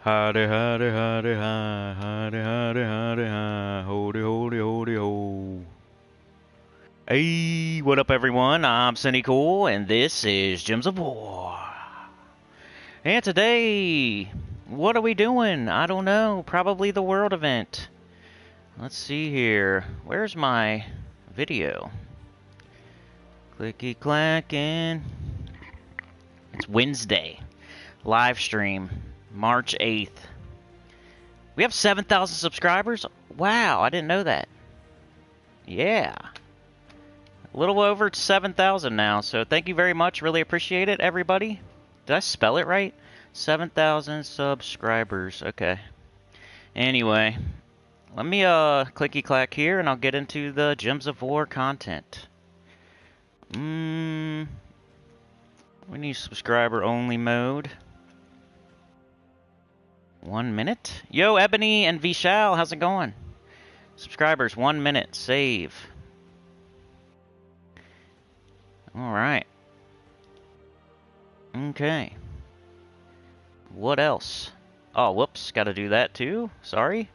Howdy, howdy, howdy, hi. Howdy, howdy, howdy, hi. Howdy, howdy, howdy, ho. Hey, what up, everyone? I'm Sinnycool, and this is Gems of War. And today, what are we doing? I don't know. Probably the world event. Let's see here. Where's my video? Clicky clacking. It's Wednesday. Live stream. March 8th. We have 7,000 subscribers? Wow, I didn't know that. Yeah. A little over 7,000 now, so thank you very much. Really appreciate it, everybody. Did I spell it right? 7,000 subscribers. Okay. Anyway, let me clicky clack here and I'll get into the Gems of War content. We need subscriber only mode. 1 minute? Yo, Ebony and Vishal, how's it going? Subscribers, 1 minute, save. Alright. Okay. What else? Oh, whoops, gotta do that too. Sorry.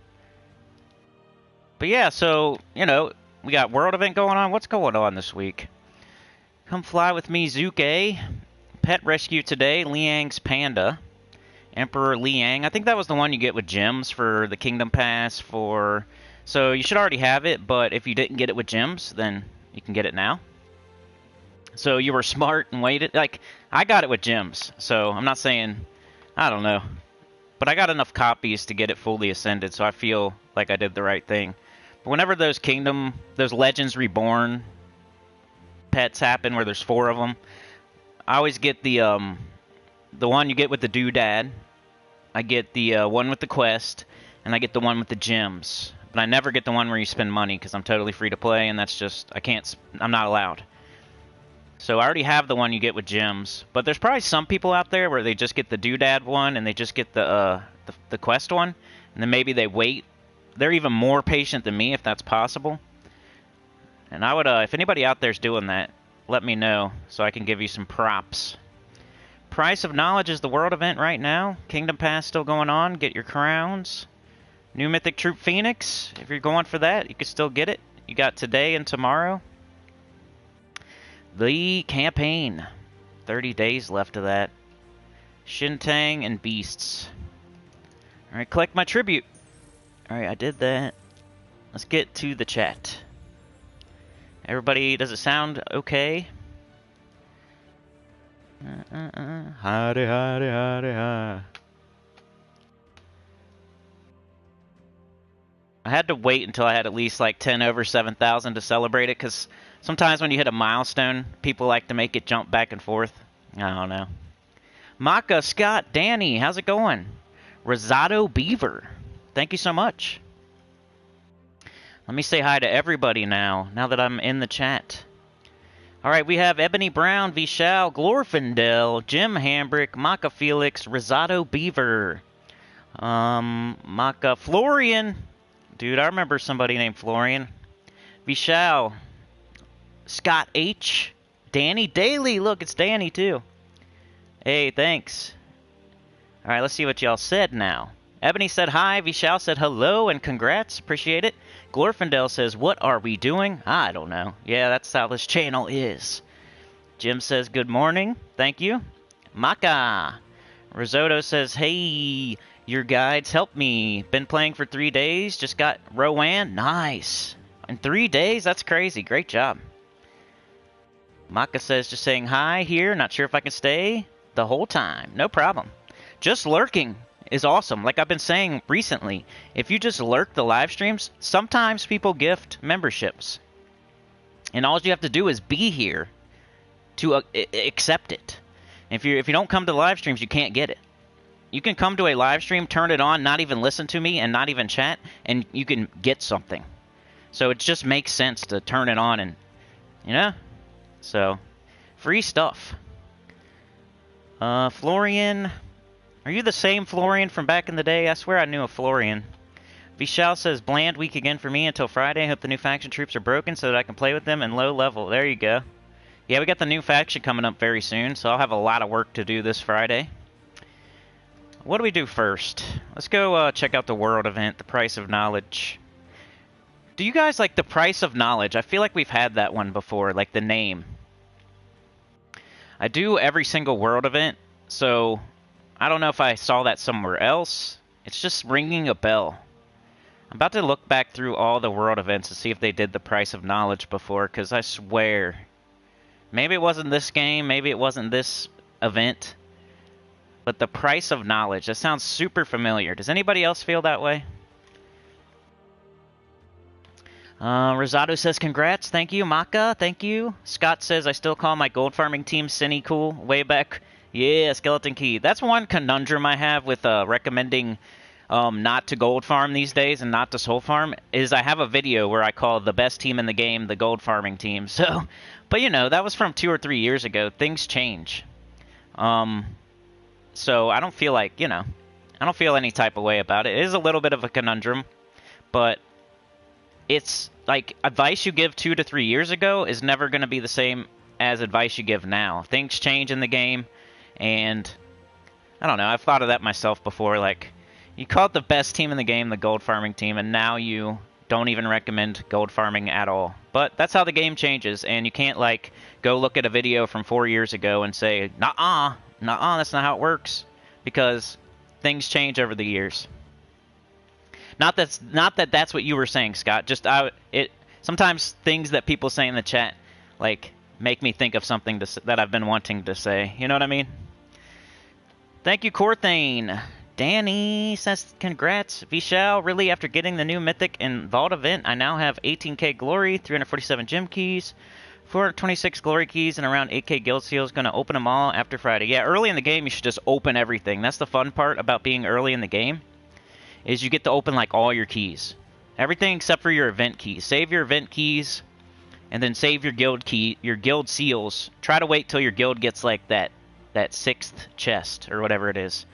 But yeah, so, you know, we got world event going on. What's going on this week? Come fly with me, Zuke. Pet rescue today, Liang's panda. Emperor Liang. I think that was the one you get with gems for the Kingdom Pass for... So you should already have it, but if you didn't get it with gems, then you can get it now. So you were smart and waited. Like, I got it with gems, so I'm not saying... I don't know. But I got enough copies to get it fully ascended, so I feel like I did the right thing. But whenever those those Legends Reborn pets happen, where there's 4 of them, I always get the one you get with the doodad. I get the one with the quest, and I get the one with the gems. But I never get the one where you spend money, because I'm totally free to play, and that's just, I'm not allowed. So I already have the one you get with gems. But there's probably some people out there where they just get the doodad one, and they just get the quest one, and then maybe they wait. They're even more patient than me, if that's possible. And I would, if anybody out there's doing that, let me know, so I can give you some props. Price of Knowledge is the world event right now. Kingdom Pass still going on. Get your crowns. New Mythic Troop Phoenix. If you're going for that, you can still get it. You got today and tomorrow. The campaign. 30 days left of that. Shintang and Beasts. Alright, collect my tribute. Alright, I did that. Let's get to the chat. Everybody, does it sound okay? Howdy, howdy, howdy, hi. I had to wait until I had at least like 10 over 7,000 to celebrate it, because sometimes when you hit a milestone, people like to make it jump back and forth. I don't know. Maka, Scott, Danny, how's it going? Rosado Beaver, thank you so much. Let me say hi to everybody now that I'm in the chat. Alright, we have Ebony Brown, Vishal, Glorfindel, Jim Hambrick, Maka Felix, Rosado Beaver, Maka Florian. Dude, I remember somebody named Florian. Vishal, Scott H, Danny Daly. Look, it's Danny too. Hey, thanks. Alright, let's see what y'all said now. Ebony said hi, Vishal said hello and congrats, appreciate it. Glorfindel says, what are we doing? I don't know. Yeah, that's how this channel is. Jim says, good morning. Thank you. Maka. Risotto says, hey, your guides helped me. Been playing for 3 days. Just got Rowan. Nice. In 3 days? That's crazy. Great job. Maka says, just saying hi here. Not sure if I can stay the whole time. No problem. Just lurking is awesome. Like I've been saying recently, if you just lurk the live streams, sometimes people gift memberships. And all you have to do is be here to accept it. If you don't come to the live streams, you can't get it. You can come to a live stream, turn it on, not even listen to me, and not even chat, and you can get something. So it just makes sense to turn it on and, you know? So, free stuff. Florian... Are you the same Florian from back in the day? I swear I knew a Florian. Vishal says, bland week again for me until Friday. Hope the new faction troops are broken so that I can play with them in low level. There you go. Yeah, we got the new faction coming up very soon, so I'll have a lot of work to do this Friday. what do we do first? Let's go check out the world event, the price of knowledge. Do you guys like the price of knowledge? I feel like we've had that one before, like the name. I do every single world event, so I don't know if I saw that somewhere else. It's just ringing a bell. I'm about to look back through all the world events to see if they did the price of knowledge before, because I swear, maybe it wasn't this game, maybe it wasn't this event, but the price of knowledge, that sounds super familiar. Does anybody else feel that way? Rosado says, congrats, thank you. Maka, thank you. Scott says, I still call my gold farming team Sinnycool way back. Yeah, Skeleton Key. That's one conundrum I have with recommending not to gold farm these days and not to soul farm, is I have a video where I call the best team in the game the gold farming team. So, but you know, that was from 2 or 3 years ago. Things change. So I don't feel like, you know, I don't feel any type of way about it. It is a little bit of a conundrum, but it's like advice you give 2 to 3 years ago is never going to be the same as advice you give now. Things change in the game, and I don't know, I've thought of that myself before. Like, you call it the best team in the game, the gold farming team, and now you don't even recommend gold farming at all. But that's how the game changes, and you can't, like, go look at a video from 4 years ago and say, nuh-uh, that's not how it works, because things change over the years. Not that that's what you were saying, Scott. Just sometimes things that people say in the chat, like, make me think of something that I've been wanting to say. You know what I mean? Thank you, Corthane. Danny says, congrats. Vishal, really, after getting the new Mythic and Vault event, I now have 18k glory, 347 gem keys, 426 glory keys, and around 8k guild seals. Gonna open them all after Friday. Yeah, early in the game, you should just open everything. That's the fun part about being early in the game, is you get to open, like, all your keys. Everything except for your event keys. Save your event keys, and then save your guild seals. Try to wait till your guild gets, like, that 6th chest, or whatever it is.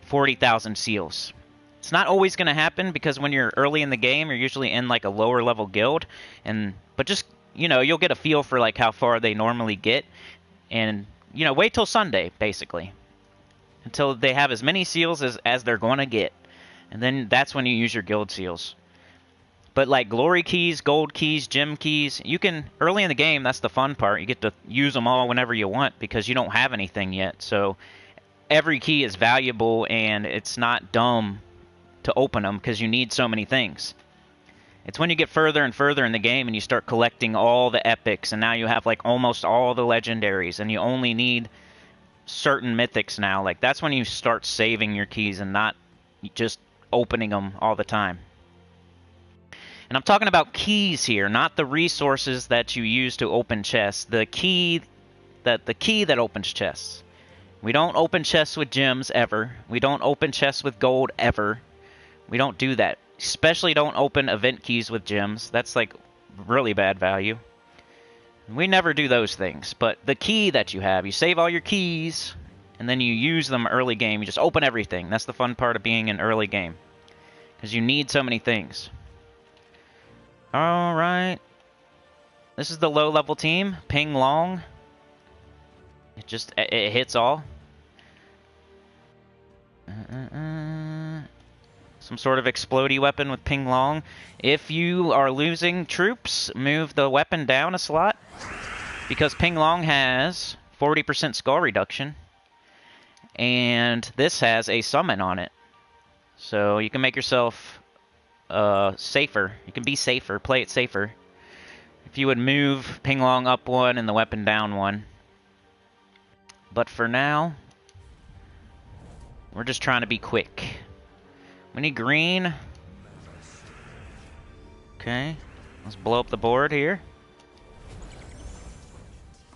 40,000 seals. It's not always going to happen, because when you're early in the game, you're usually in, like, a lower level guild. But just, you know, you'll get a feel for, like, how far they normally get. And, you know, wait till Sunday, basically. Until they have as many seals as they're going to get. And then that's when you use your guild seals. But like glory keys, gold keys, gem keys, you can, early in the game, that's the fun part. You get to use them all whenever you want because you don't have anything yet. So every key is valuable, and it's not dumb to open them because you need so many things. It's when you get further and further in the game and you start collecting all the epics, and now you have like almost all the legendaries, and you only need certain mythics now. Like, that's when you start saving your keys and not just opening them all the time. And I'm talking about keys here, not the resources that you use to open chests. The key that opens chests. We don't open chests with gems ever. We don't open chests with gold ever. We don't do that. Especially don't open event keys with gems. That's like really bad value. We never do those things. But the key that you have, you save all your keys, and then you use them early game. You just open everything. That's the fun part of being in early game, because you need so many things. Alright. This is the low-level team. Ping Long. It hits all. Some sort of explodey weapon with Ping Long. If you are losing troops, move the weapon down a slot, because Ping Long has 40% skull reduction. And this has a summon on it. So you can make yourself safer. You can be safer. Play it safer. If you would move Ping Long up one and the weapon down one. But for now, we're just trying to be quick. We need green. Okay. Let's blow up the board here.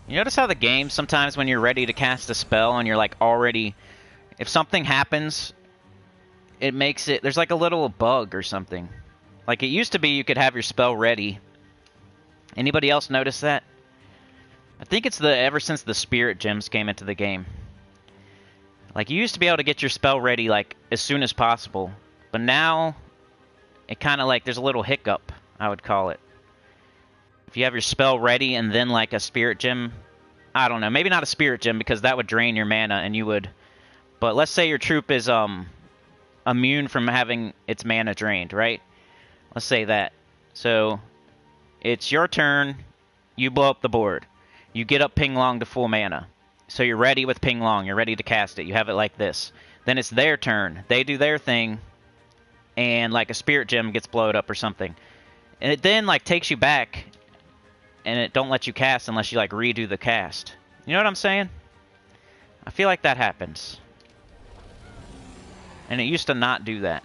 You notice how the game, sometimes when you're ready to cast a spell and you're like already, if something happens, it makes it, there's like a little bug or something. Like it used to be you could have your spell ready. Anybody else notice that? I think it's ever since the spirit gems came into the game. Like you used to be able to get your spell ready like as soon as possible. But now, it kind of like, there's a little hiccup, I would call it. If you have your spell ready and then like a spirit gem, I don't know, maybe not a spirit gem because that would drain your mana and you would But let's say your troop is immune from having its mana drained, right? Let's say that. So it's your turn, you blow up the board. You get up Ping Long to full mana. So you're ready with Ping Long, you're ready to cast it. You have it like this. Then it's their turn. They do their thing, and like a spirit gem gets blowed up or something. And it then like takes you back, and it don't let you cast unless you like redo the cast. You know what I'm saying? I feel like that happens. And it used to not do that.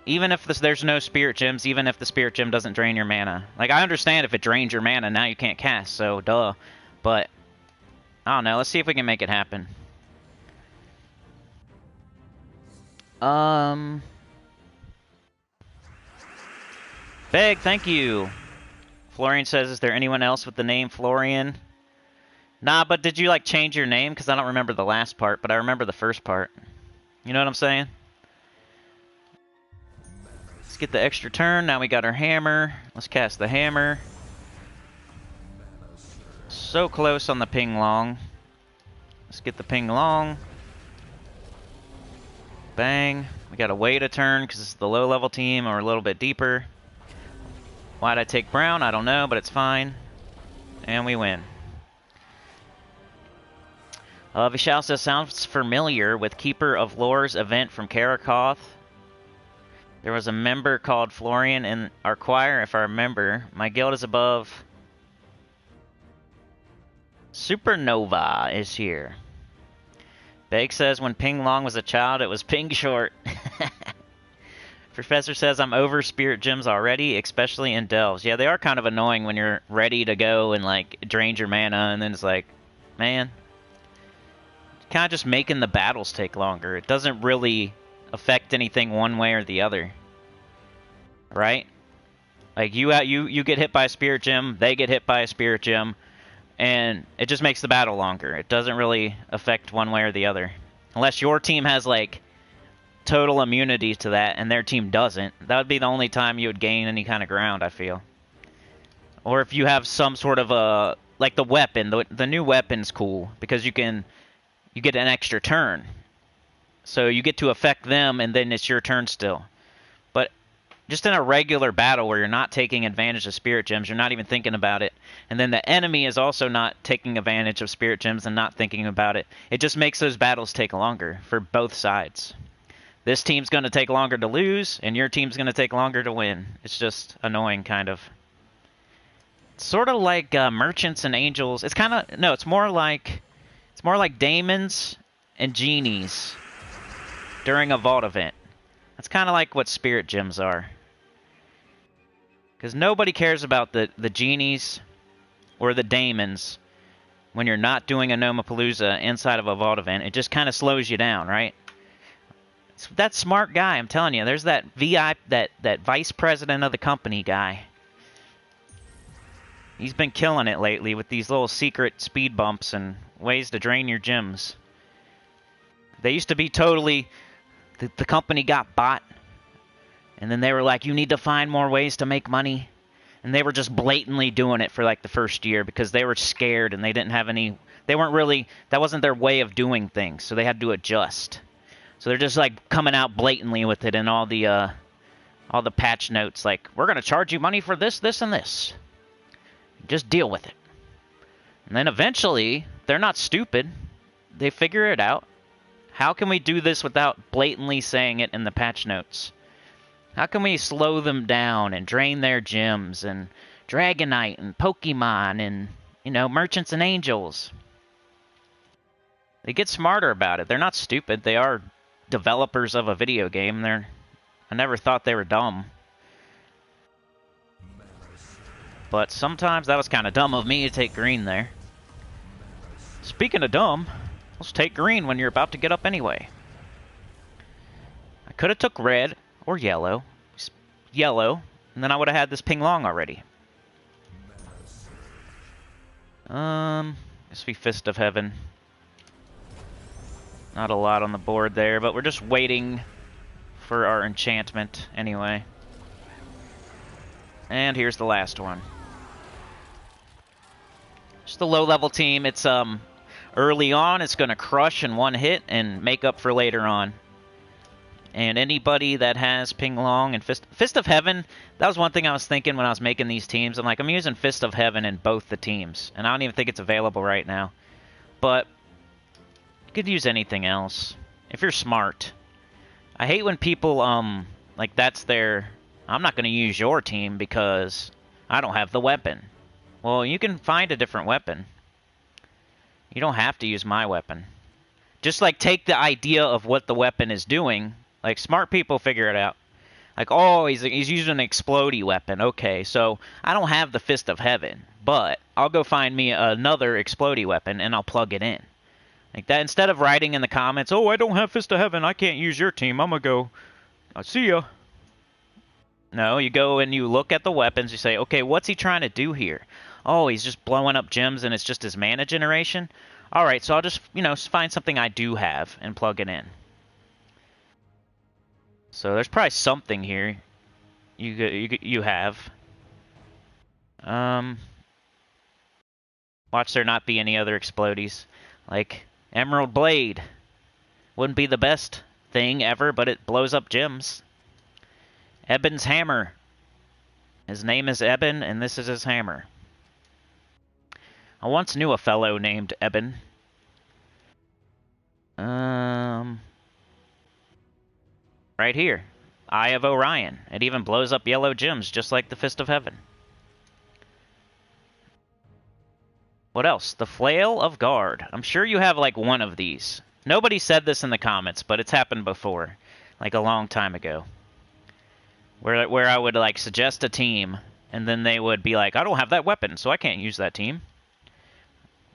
Even if there's no spirit gems, even if the spirit gem doesn't drain your mana. Like, I understand if it drains your mana, now you can't cast, so duh. But, I don't know, let's see if we can make it happen. Beg, thank you. Florian says, is there anyone else with the name Florian? Nah, but did you, like, change your name? Because I don't remember the last part, but I remember the first part. You know what I'm saying? Let's get the extra turn. Now we got our hammer. Let's cast the hammer. So close on the Ping Long. Let's get the Ping Long. Bang. We got to wait a turn because this is the low-level team, or a little bit deeper. Why'd I take brown? I don't know, but it's fine. And we win. Vishal says, sounds familiar with Keeper of Lore's event from Karakoth. There was a member called Florian in our choir, if I remember. My guild is above. Supernova is here. Beg says, when Ping Long was a child, it was Ping Short. Professor says, I'm over spirit gems already, especially in delves. Yeah, they are kind of annoying when you're ready to go and, like, drain your mana, and then it's like, man. Kind of just making the battles take longer. It doesn't really affect anything one way or the other. Right? Like, you get hit by a spirit gem, they get hit by a spirit gem, and it just makes the battle longer. It doesn't really affect one way or the other. Unless your team has, like, total immunity to that, and their team doesn't. That would be the only time you would gain any kind of ground, I feel. Or if you have some sort of a... Like the weapon. The new weapon's cool, because you get an extra turn. So you get to affect them, and then it's your turn still. But just in a regular battle where you're not taking advantage of spirit gems, you're not even thinking about it, and then the enemy is also not taking advantage of spirit gems and not thinking about it, it just makes those battles take longer for both sides. This team's going to take longer to lose, and your team's going to take longer to win. It's just annoying, kind of. It's sort of like merchants and angels. It's kind of... No, it's more like daemons and genies during a vault event. That's kind of like what spirit gems are. Because nobody cares about the genies or the daemons when you're not doing a Nomapalooza inside of a vault event. It just kind of slows you down, right? It's that smart guy, I'm telling you. There's that that vice president of the company guy. He's been killing it lately with these little secret speed bumps and ways to drain your gems. They used to be totally... The company got bought, and then they were like, you need to find more ways to make money. And they were just blatantly doing it for like the first year because they were scared and they didn't have any... They weren't really... That wasn't their way of doing things, so they had to adjust. So they're just like coming out blatantly with it in all the patch notes, like, we're going to charge you money for this, this, and this. Just deal with it. And then eventually, they're not stupid. They figure it out. How can we do this without blatantly saying it in the patch notes? How can we slow them down and drain their gems and Dragonite and Pokemon and, you know, merchants and angels? They get smarter about it. They're not stupid. They are developers of a video game. I never thought they were dumb. But sometimes that was kind of dumb of me to take green there. Speaking of dumb, let's take green when you're about to get up anyway. I could have took red or yellow. Yellow, and then I would have had this Ping Long already. This be Fist of Heaven. Not a lot on the board there, but we're just waiting for our enchantment anyway. And here's the last one. Just a low-level team. It's Early on, it's going to crush in one hit and make up for later on. And anybody that has Ping Long and Fist of Heaven, that was one thing I was thinking when I was making these teams. I'm like, I'm using Fist of Heaven in both the teams. And I don't even think it's available right now. But you could use anything else if you're smart. I hate when people, like that's their, I'm not going to use your team because I don't have the weapon. Well, you can find a different weapon. You don't have to use my weapon. Just like take the idea of what the weapon is doing. Like smart people figure it out. Like, oh, he's using an explodey weapon. Okay, so I don't have the Fist of Heaven, but I'll go find me another explodey weapon and I'll plug it in. Like that, instead of writing in the comments, oh, I don't have Fist of Heaven, I can't use your team, I'm gonna go, I'll see ya. No, you go and you look at the weapons, you say, okay, what's he trying to do here? Oh, he's just blowing up gems and it's just his mana generation? Alright, so I'll just, find something I do have and plug it in. So there's probably something here you have. Watch there not be any other explodies. Like Emerald Blade. Wouldn't be the best thing ever, but it blows up gems. Eben's Hammer. His name is Eben, and this is his hammer. I once knew a fellow named Eben. Right here. Eye of Orion. It even blows up yellow gems, just like the Fist of Heaven. What else? The Flail of Guard. I'm sure you have, like, one of these. Nobody said this in the comments, but it's happened before. Like, a long time ago. Where I would, like, suggest a team, and then they would be like, I don't have that weapon, so I can't use that team.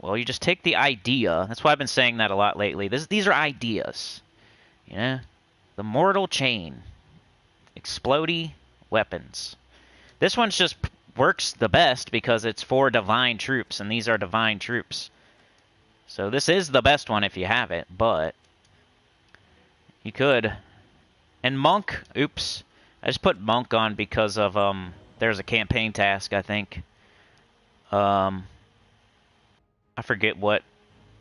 Well, you just take the idea. That's why I've been saying that a lot lately. These are ideas. Yeah? The Mortal Chain. Explodey weapons. This one's just works the best because it's for divine troops, and these are divine troops. So this is the best one if you have it, but you could. And Monk, oops. I just put Monk on because of, there's a campaign task, I think. I forget what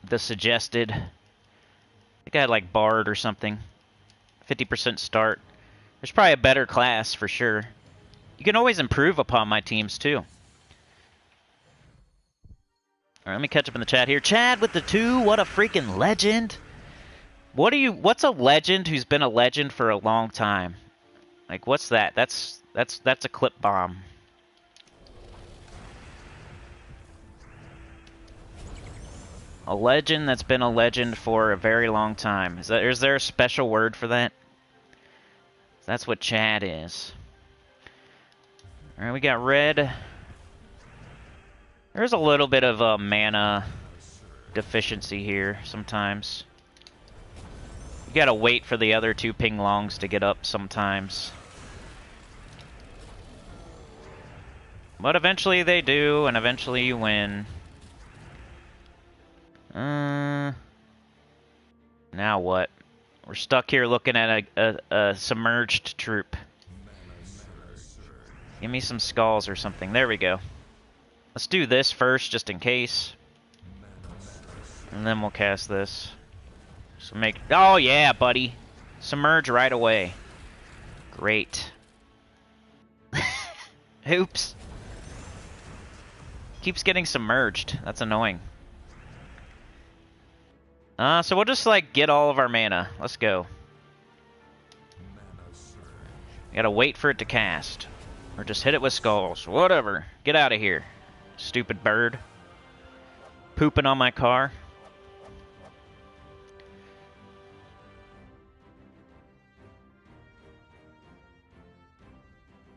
the suggested. I think I had like Bard or something. 50% start. There's probably a better class for sure. You can always improve upon my teams too. Alright, let me catch up in the chat here. Chad with the 2, what a freaking legend. What's a legend who's been a legend for a long time? Like, what's that? That's a clip bomb. A legend that's been a legend for a very long time. Is there a special word for that? That's what Chad is. Alright, we got red. There's a little bit of a mana deficiency here sometimes. You gotta wait for the other 2 Ping Longs to get up sometimes. But eventually they do, and eventually you win. Now what? We're stuck here looking at a submerged troop. Give me some skulls or something. There we go. Let's do this first, just in case. And then we'll cast this. So make... Oh, yeah, buddy. Submerge right away. Great. Oops. Keeps getting submerged. That's annoying. So we'll just, like, get all of our mana. Let's go. We gotta wait for it to cast. Or just hit it with skulls. Whatever. Get out of here. Stupid bird. Pooping on my car.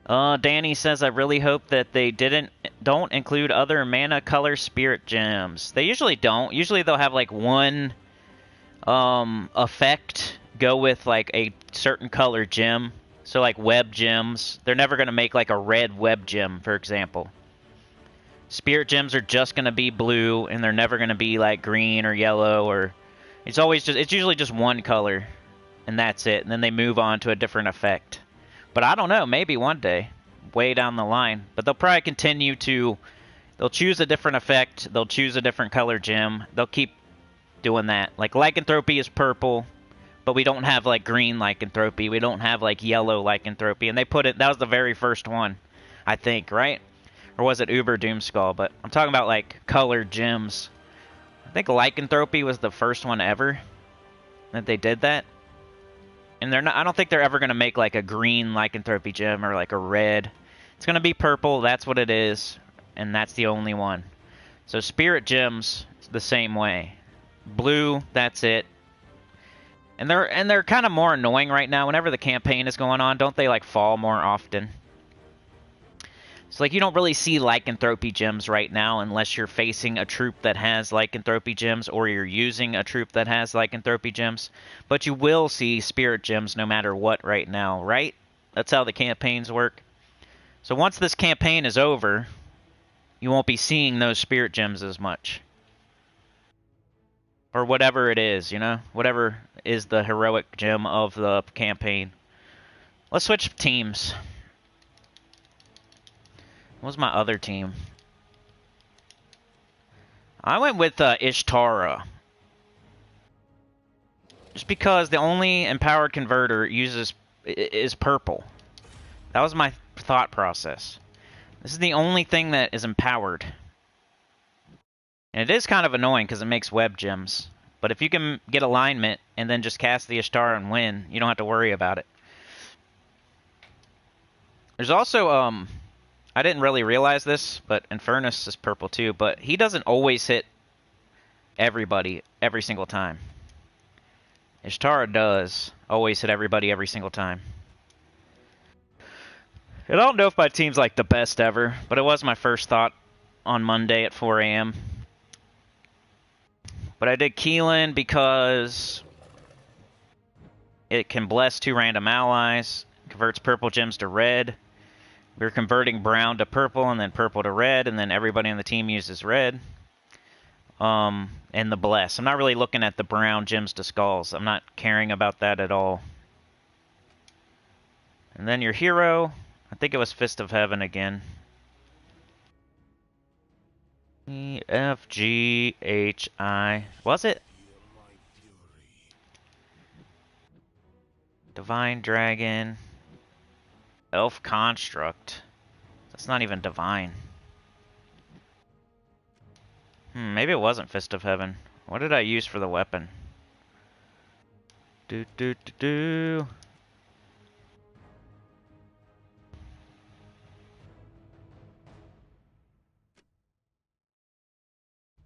Danny says, I really hope that they don't include other mana color spirit gems. They usually don't. Usually they'll have, like, one effect go with, like, a certain color gem. So, like, web gems. They're never going to make, like, a red web gem, for example. Spirit gems are just going to be blue, and they're never going to be, like, green or yellow, or... It's usually just one color, and that's it. And then they move on to a different effect. But I don't know, maybe one day. Way down the line. But they'll probably continue to... They'll choose a different effect, they'll choose a different color gem, they'll keep doing that. Like, lycanthropy is purple, but we don't have, like, green lycanthropy. We don't have, like, yellow lycanthropy. And they put it... That was the very first one, I think, right? Or was it Uber Doomskull? But I'm talking about, like, colored gems. I think lycanthropy was the first one ever that they did that. And they're not... I don't think they're ever going to make, like, a green lycanthropy gem or, like, a red. It's going to be purple. That's what it is. And that's the only one. So spirit gems, the same way. Blue, that's it. And they're kind of more annoying right now. Whenever the campaign is going on, don't they, like, fall more often? So, like, you don't really see lycanthropy gems right now unless you're facing a troop that has lycanthropy gems or you're using a troop that has lycanthropy gems. But you will see spirit gems no matter what right now, right? That's how the campaigns work. So once this campaign is over, you won't be seeing those spirit gems as much. Or whatever it is, you know? Whatever is the heroic gem of the campaign. Let's switch teams. What was my other team? I went with Ishtara. Just because the only empowered converter is purple. That was my thought process. This is the only thing that is empowered. And it is kind of annoying because it makes web gems. But if you can get alignment and then just cast the Ishtara and win, you don't have to worry about it. There's also, I didn't really realize this, but Infernus is purple too, but he doesn't always hit everybody every single time. Ishtara does always hit everybody every single time. And I don't know if my team's like the best ever, but it was my first thought on Monday at 4 a.m. But I did Keelan because it can bless 2 random allies, converts purple gems to red. We're converting brown to purple and then purple to red, and then everybody on the team uses red. And the bless. I'm not really looking at the brown gems to skulls. I'm not caring about that at all. And then your hero, I think it was Fist of Heaven again. E, F, G, H, I. Was it? Divine Dragon. Elf Construct. That's not even divine. Maybe it wasn't Fist of Heaven. What did I use for the weapon?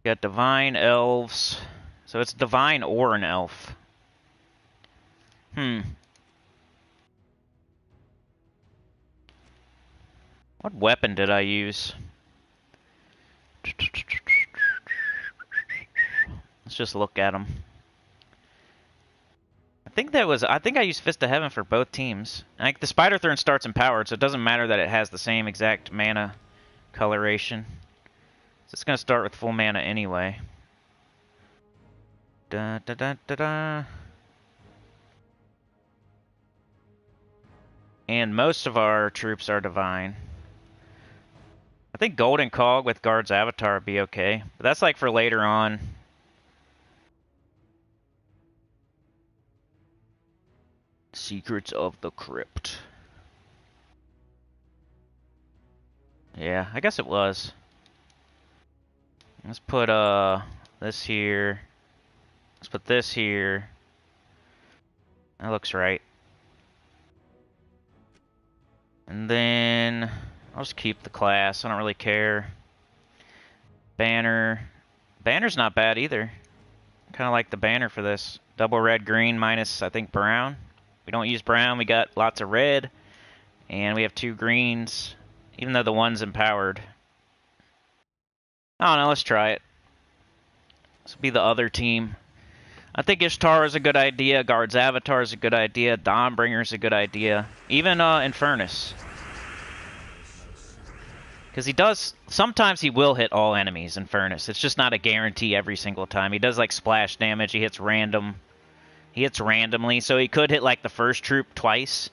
Got divine elves. So it's divine or an elf. What weapon did I use? Let's just look at them. I think I used Fist of Heaven for both teams. Like, the Spider Throne starts empowered, so it doesn't matter that it has the same exact mana coloration. So it's gonna start with full mana anyway. Da da da da da. And most of our troops are divine. I think Golden Cog with Guard's Avatar would be okay. But that's like for later on. Secrets of the Crypt. Yeah, I guess it was. Let's put this here. Let's put this here. That looks right. And then I'll just keep the class. I don't really care. Banner. Banner's not bad either. Kind of like the banner for this. Double red, green, minus, I think, brown. We don't use brown. We got lots of red. And we have 2 greens. Even though the one's empowered. I don't know. Let's try it. This will be the other team. I think Ishtar is a good idea. Guard's Avatar is a good idea. Dawnbringer is a good idea. Even Infernus. Because he does... Sometimes he will hit all enemies, Infernus. It's just not a guarantee every single time. He does, like, splash damage. He hits random. He hits randomly. So he could hit, like, the first troop twice.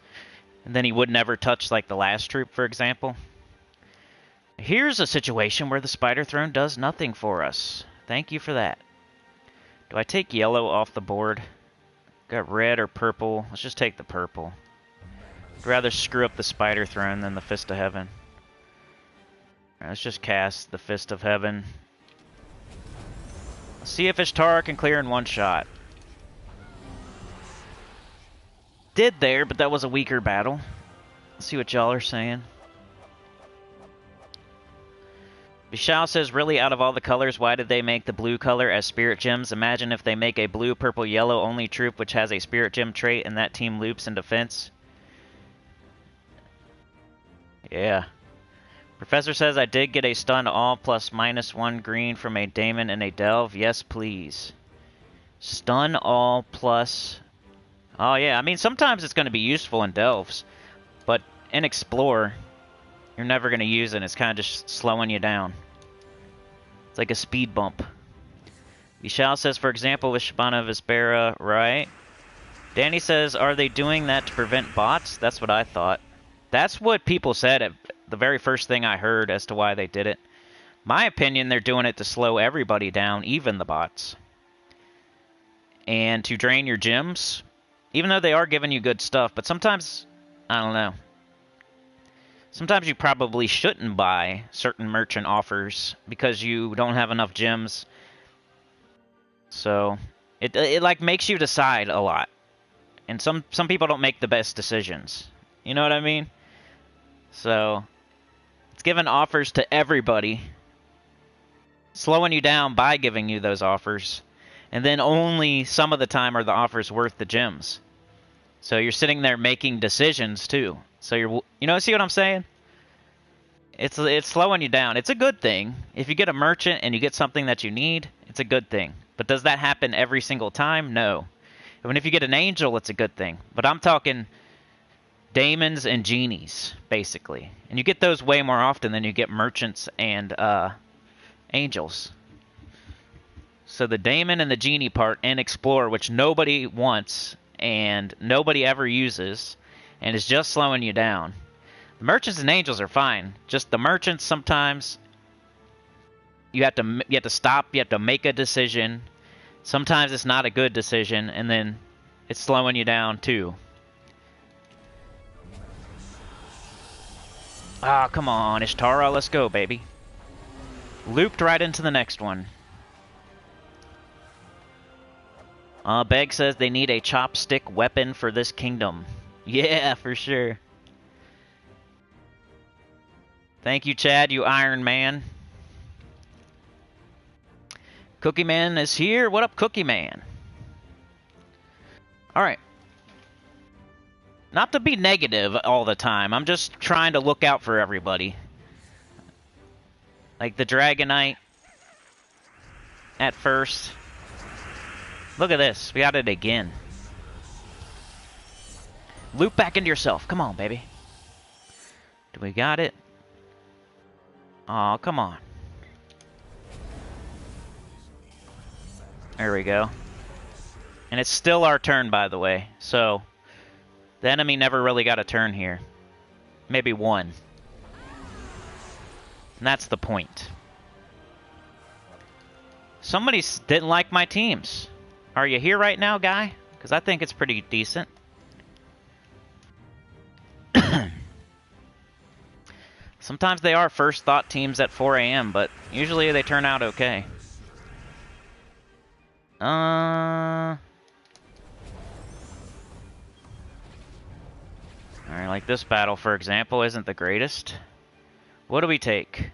And then he would never touch, like, the last troop, for example. Here's a situation where the Spider Throne does nothing for us. Thank you for that. Do I take yellow off the board? Got red or purple? Let's just take the purple. I'd rather screw up the Spider Throne than the Fist of Heaven. Alright, let's just cast the Fist of Heaven. Let's see if Ishtar can clear in one shot. Did there, but that was a weaker battle. Let's see what y'all are saying. Vishal says, really, out of all the colors, why did they make the blue color as spirit gems? Imagine if they make a blue, purple, yellow only troop which has a spirit gem trait and that team loops in defense. Yeah. Professor says, I did get a stun all plus -1 green from a Daemon and a Delve. Yes, please. Stun all plus... Oh, yeah. I mean, sometimes it's going to be useful in Delves. But in Explore, you're never going to use it. It's kind of just slowing you down. It's like a speed bump. Vishal says, for example, with Shabana Vespera, right? Danny says, are they doing that to prevent bots? That's what I thought. That's what people said at the very first thing I heard as to why they did it. My opinion, they're doing it to slow everybody down, even the bots. And to drain your gems, even though they are giving you good stuff. But sometimes, I don't know. Sometimes you probably shouldn't buy certain merchant offers because you don't have enough gems. So, it like makes you decide a lot. And some people don't make the best decisions. You know what I mean? So, it's giving offers to everybody, slowing you down by giving you those offers, and then only some of the time are the offers worth the gems. So you're sitting there making decisions too. So you know, see what I'm saying? It's slowing you down. It's a good thing. If you get a merchant and you get something that you need, it's a good thing. But does that happen every single time? No. I mean, if you get an angel, it's a good thing. But I'm talking daemons and genies, basically. And you get those way more often than you get merchants and angels. So the daemon and the genie part and explore, which nobody wants and nobody ever uses, and is just slowing you down. The merchants and angels are fine. Just the merchants, sometimes you have to stop, you have to make a decision. Sometimes it's not a good decision, and then it's slowing you down too. Ah, come on, Ishtara, let's go, baby. Looped right into the next one. Beg says they need a chopstick weapon for this kingdom. Yeah, for sure. Thank you, Chad, you Iron Man. Cookie Man is here. What up, Cookie Man? Alright. Not to be negative all the time. I'm just trying to look out for everybody. Like the Dragonite at first. Look at this. We got it again. Loop back into yourself. Come on, baby. Do we got it? Oh, come on. There we go. And it's still our turn, by the way. So, the enemy never really got a turn here. Maybe one. And that's the point. Somebody didn't like my teams. Are you here right now, guy? Because I think it's pretty decent. Sometimes they are first thought teams at 4 a.m., but usually they turn out okay. Alright, like this battle, for example, isn't the greatest. What do we take?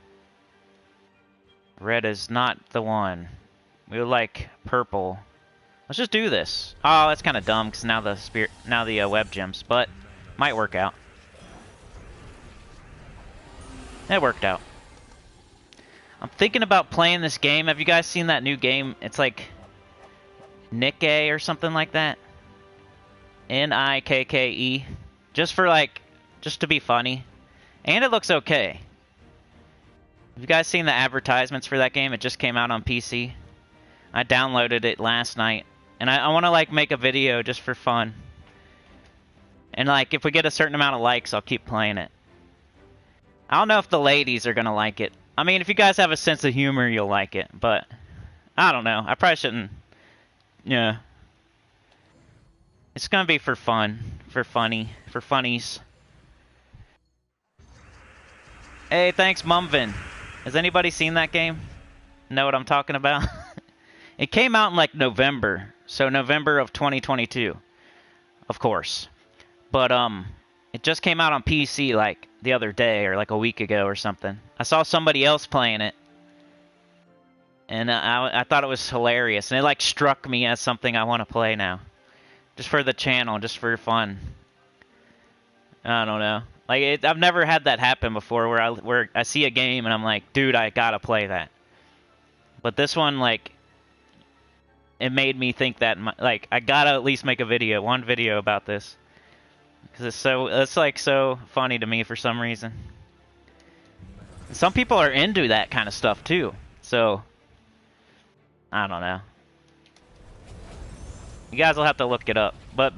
Red is not the one. We would like purple. Let's just do this. Oh, that's kind of dumb because now the web gems, but might work out. It worked out. I'm thinking about playing this game. Have you guys seen that new game? It's like Nikke or something like that. Nikke. Just to be funny. And it looks okay. Have you guys seen the advertisements for that game? It just came out on PC. I downloaded it last night. And I want to like make a video just for fun. And like if we get a certain amount of likes, I'll keep playing it. I don't know if the ladies are going to like it. I mean, if you guys have a sense of humor, you'll like it. But I don't know. I probably shouldn't Yeah. It's gonna be for fun. For funnies. Hey, thanks, Mumvin. Has anybody seen that game? Know what I'm talking about? It came out in like November. So November of 2022. Of course. But, it just came out on PC like the other day or like a week ago or something. I saw somebody else playing it. And I thought it was hilarious. And it like struck me as something I want to play now. Just for the channel, just for fun. I don't know. Like, I've never had that happen before where I see a game and I'm like, dude, I gotta play that. But this one, like, it made me think that, like, I gotta at least make a video, one video about this. Because it's like so funny to me for some reason. Some people are into that kind of stuff too. So, I don't know. You guys will have to look it up. But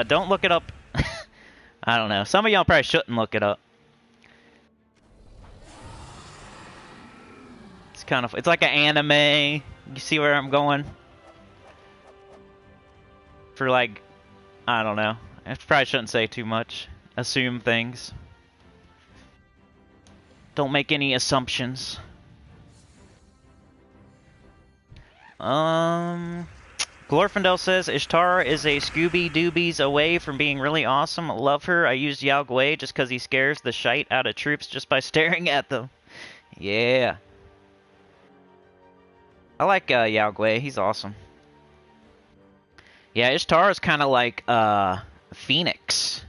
don't look it up. I don't know. Some of y'all probably shouldn't look it up. It's kind of, it's like an anime. You see where I'm going? For like, I don't know. I probably shouldn't say too much. Assume things. Don't make any assumptions. Glorfindel says, Ishtara is a Scooby-Doobies away from being really awesome. Love her. I used Yao Gui just because he scares the shite out of troops just by staring at them. Yeah. I like Yao Gui. He's awesome. Yeah, Ishtara is kind of like Phoenix.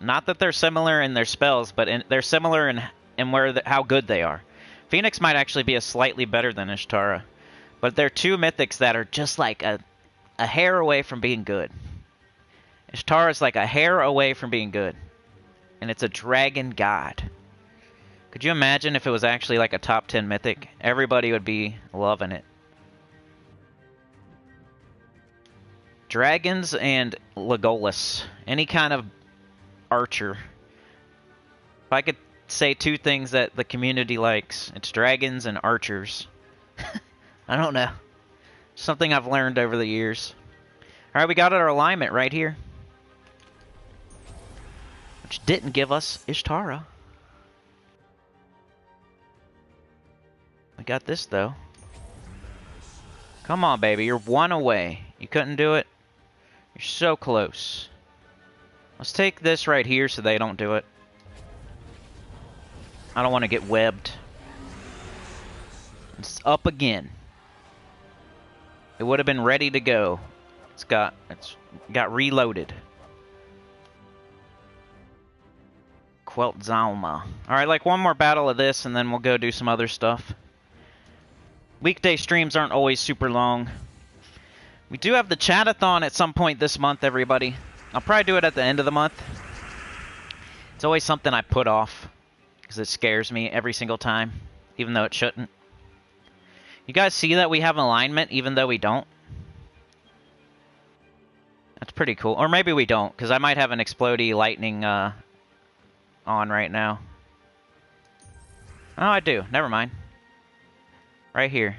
Not that they're similar in their spells, but they're similar in how good they are. Phoenix might actually be a slightly better than Ishtara. But they're two mythics that are just like a hair away from being good. Ishtara is like a hair away from being good. And it's a dragon god. Could you imagine if it was actually like a top 10 mythic? Everybody would be loving it. Dragons and Legolas. Any kind of archer. If I could say two things that the community likes, it's dragons and archers. I don't know. Something I've learned over the years. Alright, we got our alignment right here. Which didn't give us Ishtara. We got this, though. Come on, baby. You're one away. You couldn't do it? You're so close. Let's take this right here so they don't do it. I don't want to get webbed. It's up again. It would have been ready to go. It's got reloaded. Quelt Zalma. Alright, like one more battle of this and then we'll go do some other stuff. Weekday streams aren't always super long. We do have the chatathon at some point this month, everybody. I'll probably do it at the end of the month. It's always something I put off because it scares me every single time, even though it shouldn't. You guys see that we have alignment even though we don't? That's pretty cool. Or maybe we don't, because I might have an explodey lightning on right now. Oh, I do. Never mind. Right here.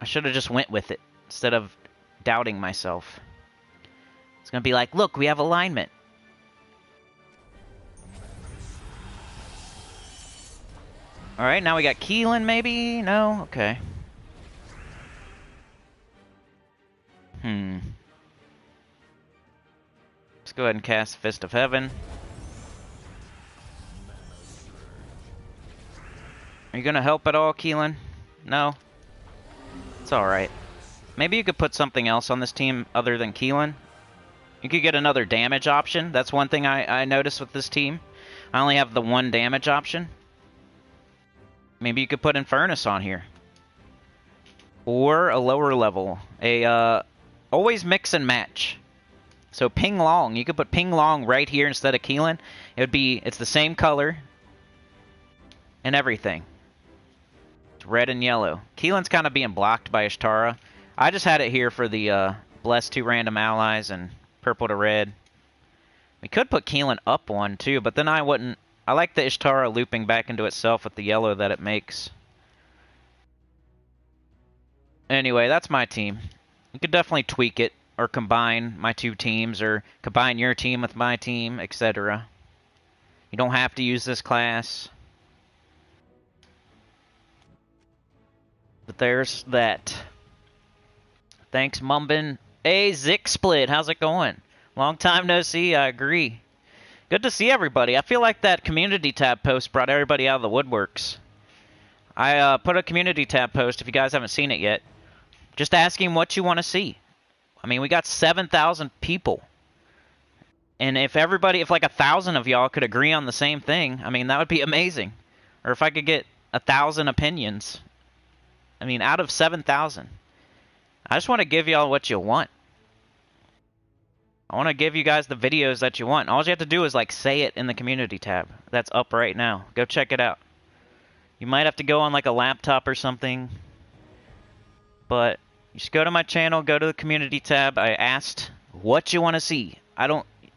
I should have just went with it instead of doubting myself. It's going to be like, look, we have alignment. Alright, now we got Keelan, maybe? No? Okay. Let's go ahead and cast Fist of Heaven. Are you gonna help at all, Keelan? No? It's alright. Maybe you could put something else on this team other than Keelan. You could get another damage option. That's one thing I noticed with this team. I only have the one damage option. Maybe you could put Infernus on here. Or a lower level. Always mix and match. So Ping Long. You could put Ping Long right here instead of Keelan. It's the same color. And everything. It's red and yellow. Keelan's kind of being blocked by Ishtara. I just had it here for the bless 2 random allies and purple to red. We could put Keelan up one too, but then I wouldn't. I like the Ishtara looping back into itself with the yellow that it makes. Anyway, that's my team. You could definitely tweak it, or combine my two teams, or combine your team with my team, etc. You don't have to use this class. But there's that. Thanks, Mumbin. Hey, Zick Split, how's it going? Long time no see, I agree. Good to see everybody. I feel like that community tab post brought everybody out of the woodworks. I put a community tab post, if you guys haven't seen it yet, just asking what you want to see. I mean, we got 7,000 people. And if like 1,000 of y'all could agree on the same thing, I mean, that would be amazing. Or if I could get 1,000 opinions. I mean, out of 7,000. I just want to give y'all what you want. I want to give you guys the videos that you want. All you have to do is, like, say it in the community tab. That's up right now. Go check it out. You might have to go on, like, a laptop or something. But you just go to my channel, go to the community tab. I asked what you want to see.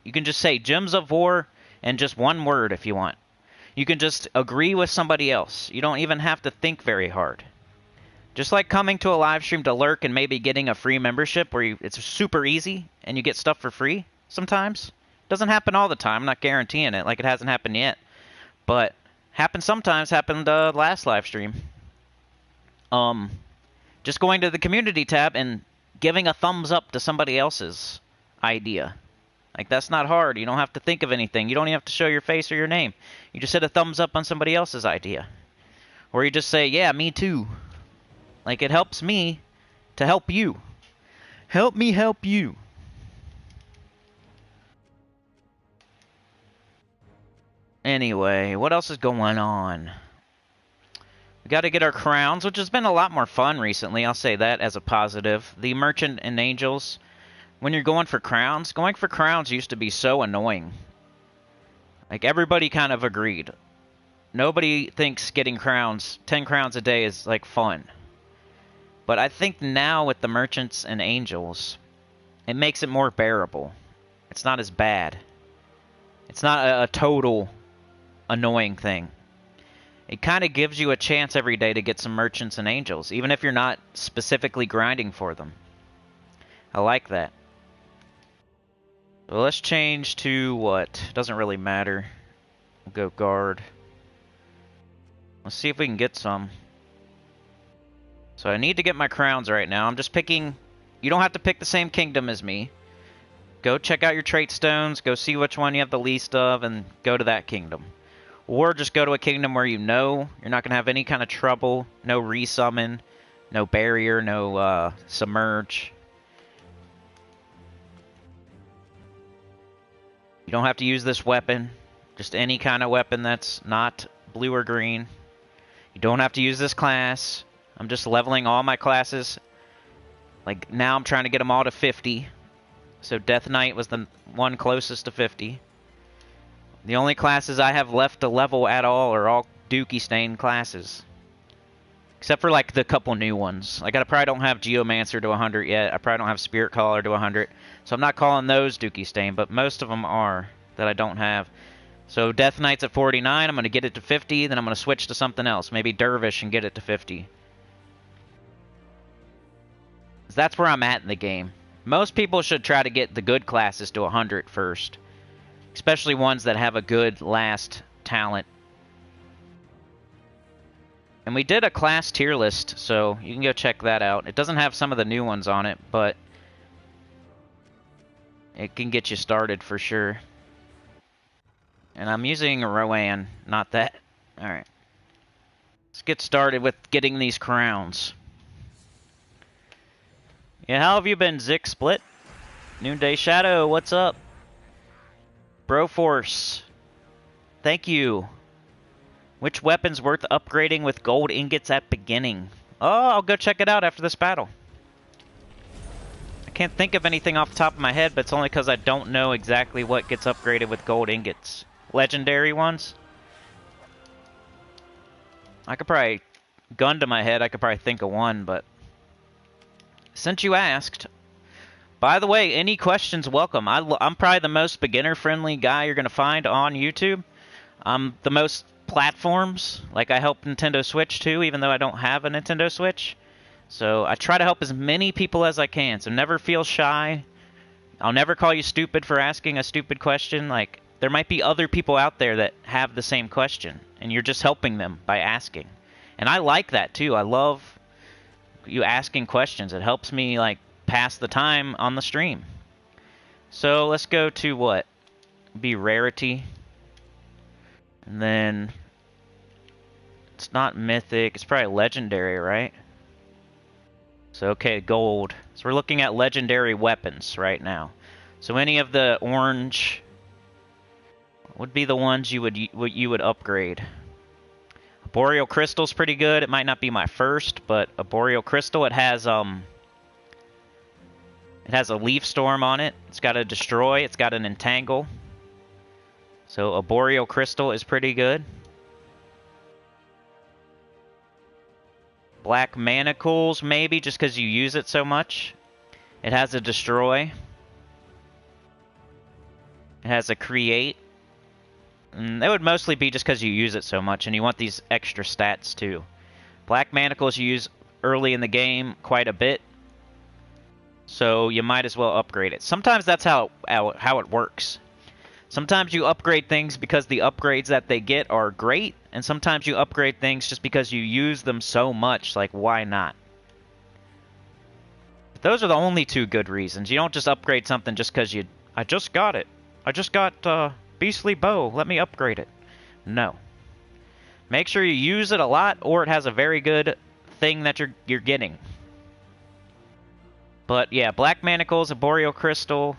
You can just say Gems of War and just one word if you want. You can just agree with somebody else. You don't even have to think very hard. Just like coming to a live stream to lurk and maybe getting a free membership where it's super easy and you get stuff for free sometimes. Doesn't happen all the time. I'm not guaranteeing it, like it hasn't happened yet. But happens sometimes. Happened last live stream. Just going to the community tab and giving a thumbs up to somebody else's idea. Like, that's not hard. You don't have to think of anything. You don't even have to show your face or your name. You just hit a thumbs up on somebody else's idea. Or you just say, yeah, me too. Like, it helps me to help you. Help me help you. Anyway, what else is going on? We got to get our crowns, which has been a lot more fun recently. I'll say that as a positive. The Merchant and Angels, when you're going for crowns used to be so annoying. Like, everybody kind of agreed. Nobody thinks getting crowns, 10 crowns a day, is, like, fun. But I think now with the Merchants and Angels, it makes it more bearable. It's not as bad. It's not a total annoying thing. It kind of gives you a chance every day to get some Merchants and Angels, even if you're not specifically grinding for them. I like that. Well, let's change to what? Doesn't really matter. We'll go guard. Let's see if we can get some. So I need to get my crowns right now. I'm just picking... You don't have to pick the same kingdom as me. Go check out your trait stones, go see which one you have the least of, and go to that kingdom. Or just go to a kingdom where you know you're not going to have any kind of trouble. No resummon, no barrier, no submerge. You don't have to use this weapon. Just any kind of weapon that's not blue or green. You don't have to use this class. I'm just leveling all my classes. Like, now I'm trying to get them all to 50. So Death Knight was the one closest to 50. The only classes I have left to level at all are all Dookie Stain classes. Except for, like, the couple new ones. Like, I probably don't have Geomancer to 100 yet. I probably don't have Spirit Caller to 100. So I'm not calling those Dookie Stain, but most of them are that I don't have. So Death Knight's at 49. I'm going to get it to 50. Then I'm going to switch to something else. Maybe Dervish and get it to 50. That's where I'm at in the game. Most people should try to get the good classes to 100 first. Especially ones that have a good last talent. And we did a class tier list, so you can go check that out. It doesn't have some of the new ones on it, but it can get you started for sure. And I'm using Rowan, not that. Alright. Let's get started with getting these crowns. Yeah, how have you been, Zick Split? Noonday Shadow, what's up? Broforce, thank you. Which weapon's worth upgrading with gold ingots at beginning? Oh, I'll go check it out after this battle. I can't think of anything off the top of my head, but it's only because I don't know exactly what gets upgraded with gold ingots. Legendary ones? I could probably, gun to my head, I could probably think of one, but... Since you asked, by the way, any questions welcome. I'm probably the most beginner-friendly guy you're going to find on YouTube. I'm the most platforms. Like, I help Nintendo Switch too, even though I don't have a Nintendo Switch. So I try to help as many people as I can. So never feel shy. I'll never call you stupid for asking a stupid question. Like, there might be other people out there that have the same question, and you're just helping them by asking. And I like that too. I love you asking questions. It helps me like pass the time on the stream. So let's go to what? Be rarity. And then it's not mythic, it's probably legendary, right? So okay, gold. So we're looking at legendary weapons right now. So any of the orange would be the ones you would upgrade. A boreal crystal's pretty good. It might not be my first, but a boreal crystal, it has a leaf storm on it. It's got a destroy, it's got an entangle. So a boreal crystal is pretty good. Black manacles, maybe, just because you use it so much. It has a destroy. It has a create. And that would mostly be just because you use it so much, and you want these extra stats too. Black manacles you use early in the game quite a bit, so you might as well upgrade it. Sometimes that's how it works. Sometimes you upgrade things because the upgrades that they get are great, and sometimes you upgrade things just because you use them so much, like why not? But those are the only two good reasons. You don't just upgrade something just because I just got it. I just got Beastly Bow, let me upgrade it. No. Make sure you use it a lot, or it has a very good thing that you're getting. But yeah, Black Manacles, a Boreal Crystal.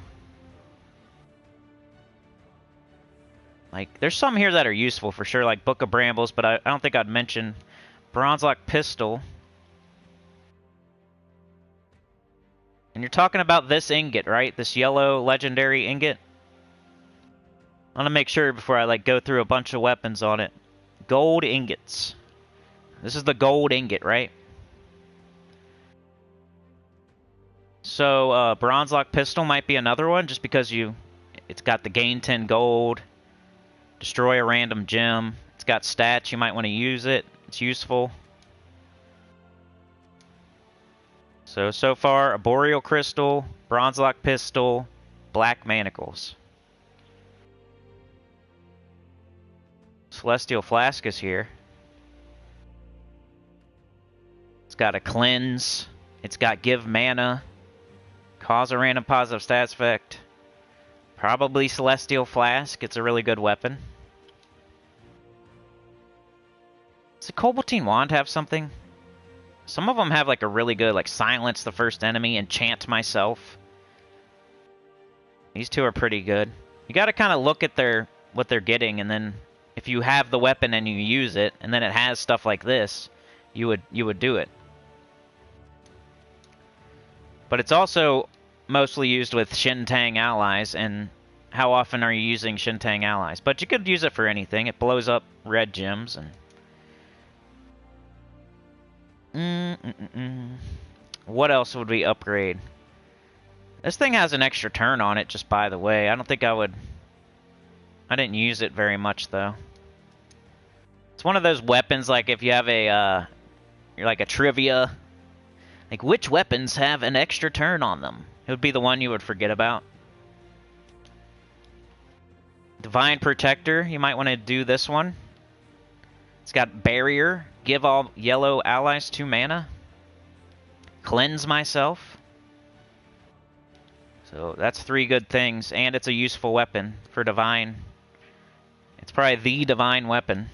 Like, there's some here that are useful for sure, like Book of Brambles, but I don't think I'd mention Bronzelock Pistol. And you're talking about this ingot, right? This yellow legendary ingot? I want to make sure before I like go through a bunch of weapons on it. Gold ingots. This is the gold ingot, right? So, Bronzelock Pistol might be another one, just because it's got the gain 10 gold. Destroy a random gem. It's got stats. You might want to use it. It's useful. So far, a Boreal Crystal, Bronzelock Pistol, Black Manacles. Celestial Flask is here. It's got a Cleanse. It's got Give Mana. Cause a random positive stats effect. Probably Celestial Flask. It's a really good weapon. Does the Koboltine Wand have something? Some of them have like a really good, like Silence the first enemy, Enchant myself. These two are pretty good. You gotta kind of look at what they're getting, and then if you have the weapon and you use it, and then it has stuff like this, you would do it. But it's also mostly used with Shintang allies, and how often are you using Shintang allies? But you could use it for anything. It blows up red gems and... What else would we upgrade? This thing has an extra turn on it, just by the way. I don't think I would... I didn't use it very much, though. It's one of those weapons, like if you have you're like a trivia... Like, which weapons have an extra turn on them? It would be the one you would forget about. Divine Protector, you might want to do this one. It's got Barrier, give all yellow allies 2 mana. Cleanse myself. So that's 3 good things, and it's a useful weapon for Divine. It's probably the Divine weapon.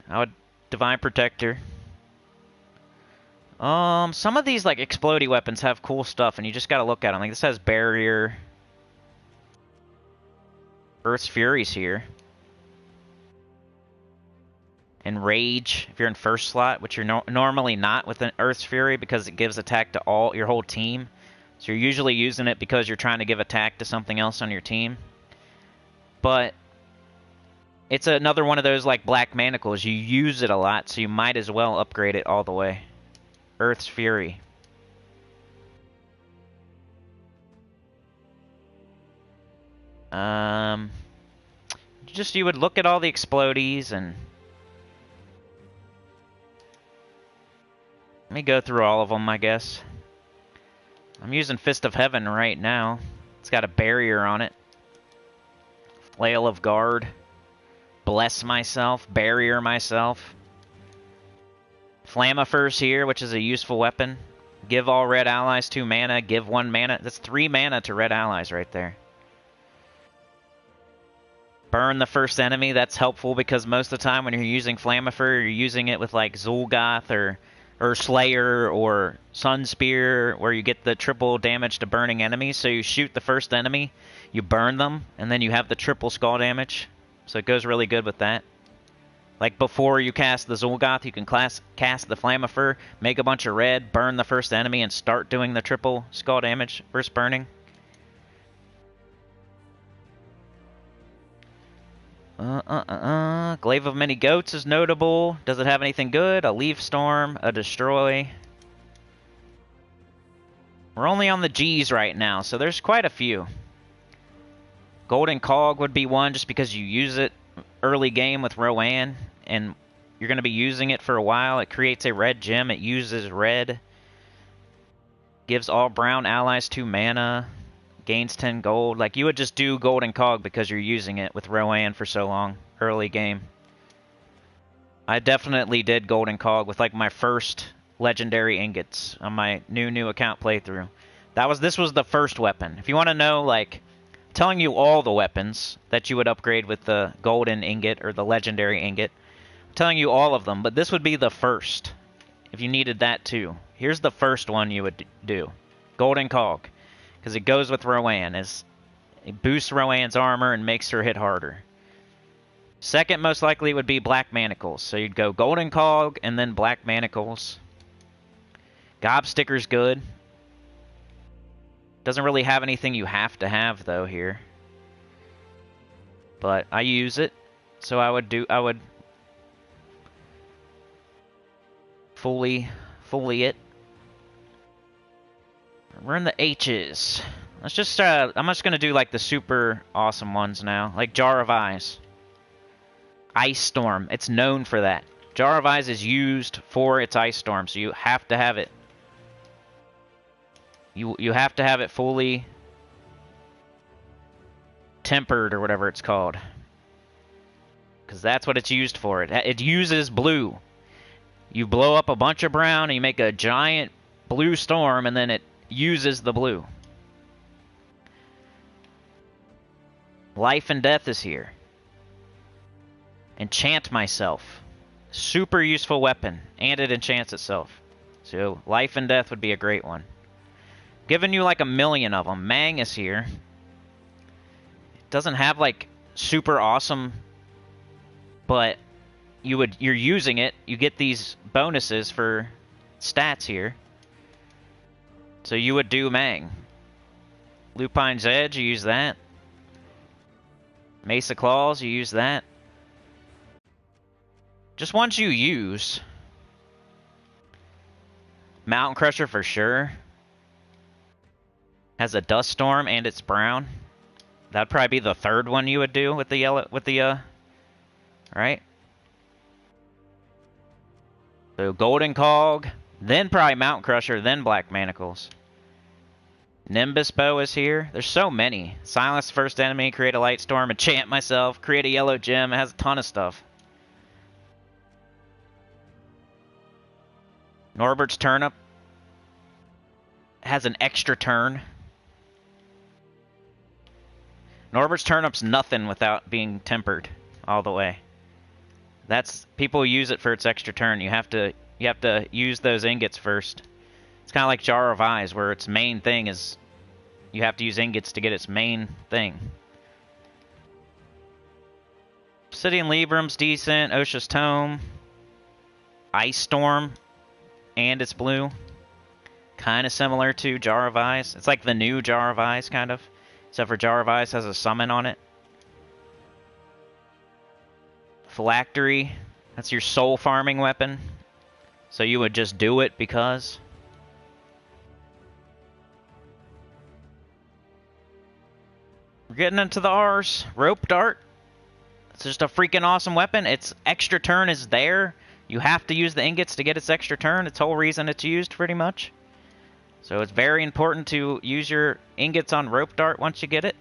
I would Divine Protector. Some of these, like, explodey weapons have cool stuff, and you just gotta look at them. Like, this has Barrier. Earth's Fury's here. And Rage, if you're in first slot, which you're normally not with an Earth's Fury, because it gives attack to your whole team. So you're usually using it because you're trying to give attack to something else on your team. But it's another one of those, like, Black Manacles. You use it a lot, so you might as well upgrade it all the way. Earth's Fury. You would look at all the explodies and Let me go through all of them, I guess. I'm using Fist of Heaven right now. It's got a barrier on it. Flail of Guard. Bless myself. Barrier myself. Flammifer's here, which is a useful weapon. Give all red allies 2 mana. Give 1 mana. That's 3 mana to red allies right there. Burn the first enemy. That's helpful because most of the time when you're using Flammifer, you're using it with like Zul'Goth or Slayer or Sunspear, where you get the triple damage to burning enemies. So you shoot the first enemy, you burn them, and then you have the triple skull damage. So it goes really good with that. Like before you cast the Zul'Goth, you can cast the Flammifer, make a bunch of red, burn the first enemy, and start doing the triple skull damage versus burning. Glaive of Many Goats is notable. Does it have anything good? A Leaf Storm, a Destroy. We're only on the G's right now, so there's quite a few. Golden Cog would be one just because you use it early game with Rowan, and you're going to be using it for a while. It creates a red gem. It uses red. Gives all brown allies 2 mana. Gains 10 gold. Like, you would just do Golden Cog because you're using it with Rowan for so long, early game. I definitely did Golden Cog with, like, my first legendary ingots on my new account playthrough. This was the first weapon. If you want to know, like, telling you all the weapons that you would upgrade with the golden ingot or the legendary ingot, I'm telling you all of them, but this would be the first, if you needed that too. Here's the first one you would do. Golden Cog. Because it goes with Rowan. It boosts Rowan's armor and makes her hit harder. Second most likely would be Black Manacles. So you'd go Golden Cog and then Black Manacles. Gobsticker's good. Doesn't really have anything you have to have though here. But I use it. So I would fully it. We're in the H's. Let's just, I'm just going to do like the super awesome ones now. Like Jar of Eyes. Ice Storm. It's known for that. Jar of Eyes is used for its Ice Storm, so you have to have it. You have to have it fully tempered or whatever it's called. Because that's what it's used for. It uses blue. You blow up a bunch of brown and you make a giant blue storm and then it uses the blue. Life and Death is here. Enchant Myself. Super useful weapon. And it enchants itself. So Life and Death would be a great one. Giving you like a million of them. Mang is here. It doesn't have like super awesome, but you're using it. You get these bonuses for stats here. So you would do Mang. Lupine's Edge, you use that. Mesa Claws, you use that. Just ones you use. Mountain Crusher for sure. Has a Dust Storm and it's brown. That'd probably be the third one you would do with the yellow, right? So Golden Cog, then probably Mountain Crusher, then Black Manacles. Nimbus Bow is here. There's so many. Silence the first enemy, create a Light Storm, enchant myself, create a yellow gem. It has a ton of stuff. Norbert's Turnip has an extra turn. Norbert's Turnip's nothing without being tempered all the way. People use it for its extra turn. You have to use those ingots first. It's kind of like Jar of Eyes, where its main thing is you have to use ingots to get its main thing. Obsidian Librum's decent. Osha's Tome. Ice Storm. And it's blue. Kind of similar to Jar of Eyes. It's like the new Jar of Eyes, kind of. Except for Jar of Eyes has a summon on it. Phylactery. That's your soul farming weapon. So you would just do it because. We're getting into the R's. Rope Dart. It's just a freaking awesome weapon. Its extra turn is there. You have to use the ingots to get its extra turn. It's the whole reason it's used, pretty much. So it's very important to use your ingots on Rope Dart once you get it.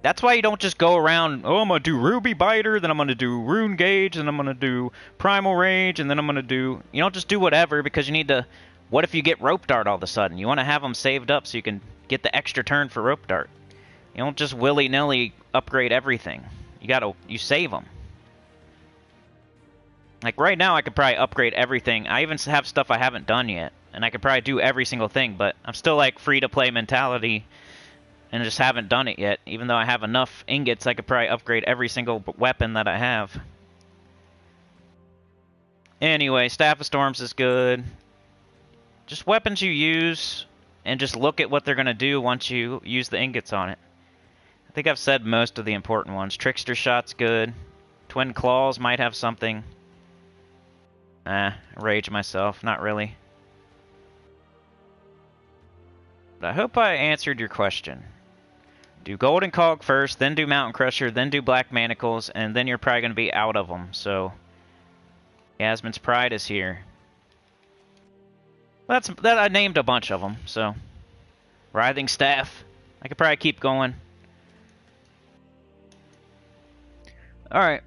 That's why you don't just go around, oh, I'm going to do Ruby Biter, then I'm going to do Rune Gauge, then I'm going to do Primal Rage, and then I'm going to do... You don't just do whatever, because you need to... What if you get Rope Dart all of a sudden? You want to have them saved up so you can get the extra turn for Rope Dart. You don't just willy-nilly upgrade everything. You save them. Like right now I could probably upgrade everything. I even have stuff I haven't done yet. And I could probably do every single thing, but I'm still like free-to-play mentality and just haven't done it yet. Even though I have enough ingots, I could probably upgrade every single weapon that I have. Anyway, Staff of Storms is good. Just weapons you use, and just look at what they're going to do once you use the ingots on it. I think I've said most of the important ones. Trickster Shot's good. Twin Claws might have something. Rage myself. Not really. But I hope I answered your question. Do Golden Cog first, then do Mountain Crusher, then do Black Manacles, and then you're probably going to be out of them. So, Yasmin's Pride is here. That I named a bunch of them, so. Writhing Staff. I could probably keep going. Alright.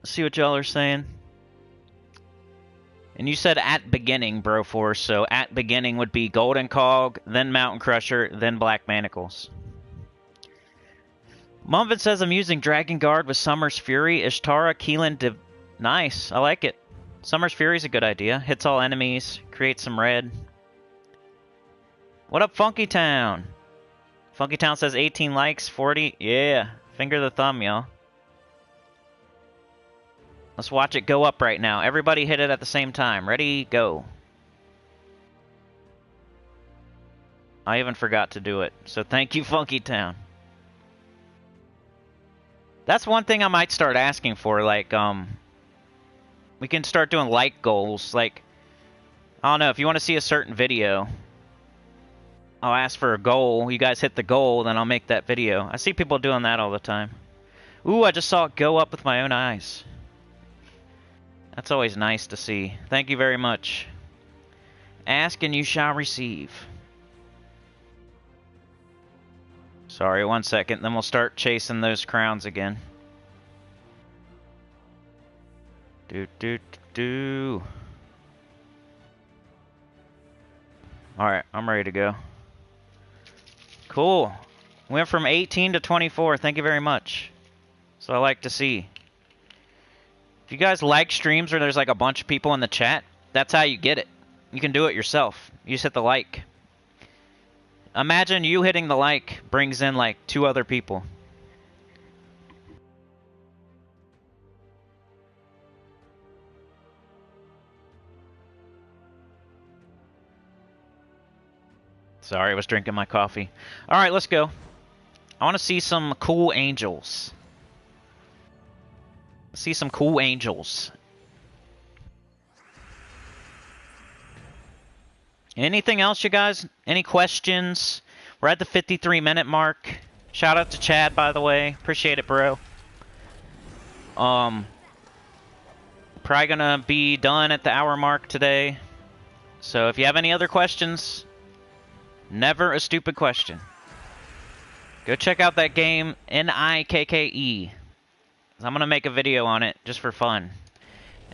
Let's see what y'all are saying. And you said at beginning, Broforce, so at beginning would be Golden Cog, then Mountain Crusher, then Black Manacles. Mumvin says I'm using Dragon Guard with Summer's Fury, Ishtara, Keelan, Nice, I like it. Summer's Fury is a good idea. Hits all enemies, creates some red. What up, Funky Town? Funky Town says 18 likes, 40. Yeah, finger the thumb, y'all. Let's watch it go up right now. Everybody hit it at the same time. Ready, go. I even forgot to do it. So thank you, Funky Town. That's one thing I might start asking for. Like, we can start doing like goals. Like, I don't know, if you want to see a certain video, I'll ask for a goal. You guys hit the goal, then I'll make that video. I see people doing that all the time. Ooh, I just saw it go up with my own eyes. That's always nice to see. Thank you very much. Ask and you shall receive. Sorry, 1 second. Then we'll start chasing those crowns again. Alright, I'm ready to go. Cool. Went from 18 to 24. Thank you very much. So I like to see. If you guys like streams where there's like a bunch of people in the chat, that's how you get it. You can do it yourself. You just hit the like. Imagine you hitting the like brings in like 2 other people. Sorry, I was drinking my coffee. Alright, let's go. I want to see some cool angels. See some cool angels. Anything else, you guys? Any questions? We're at the 53-minute mark. Shout out to Chad, by the way. Appreciate it, bro. Probably gonna be done at the hour mark today. So if you have any other questions, never a stupid question. Go check out that game, Nikke. I'm gonna make a video on it just for fun.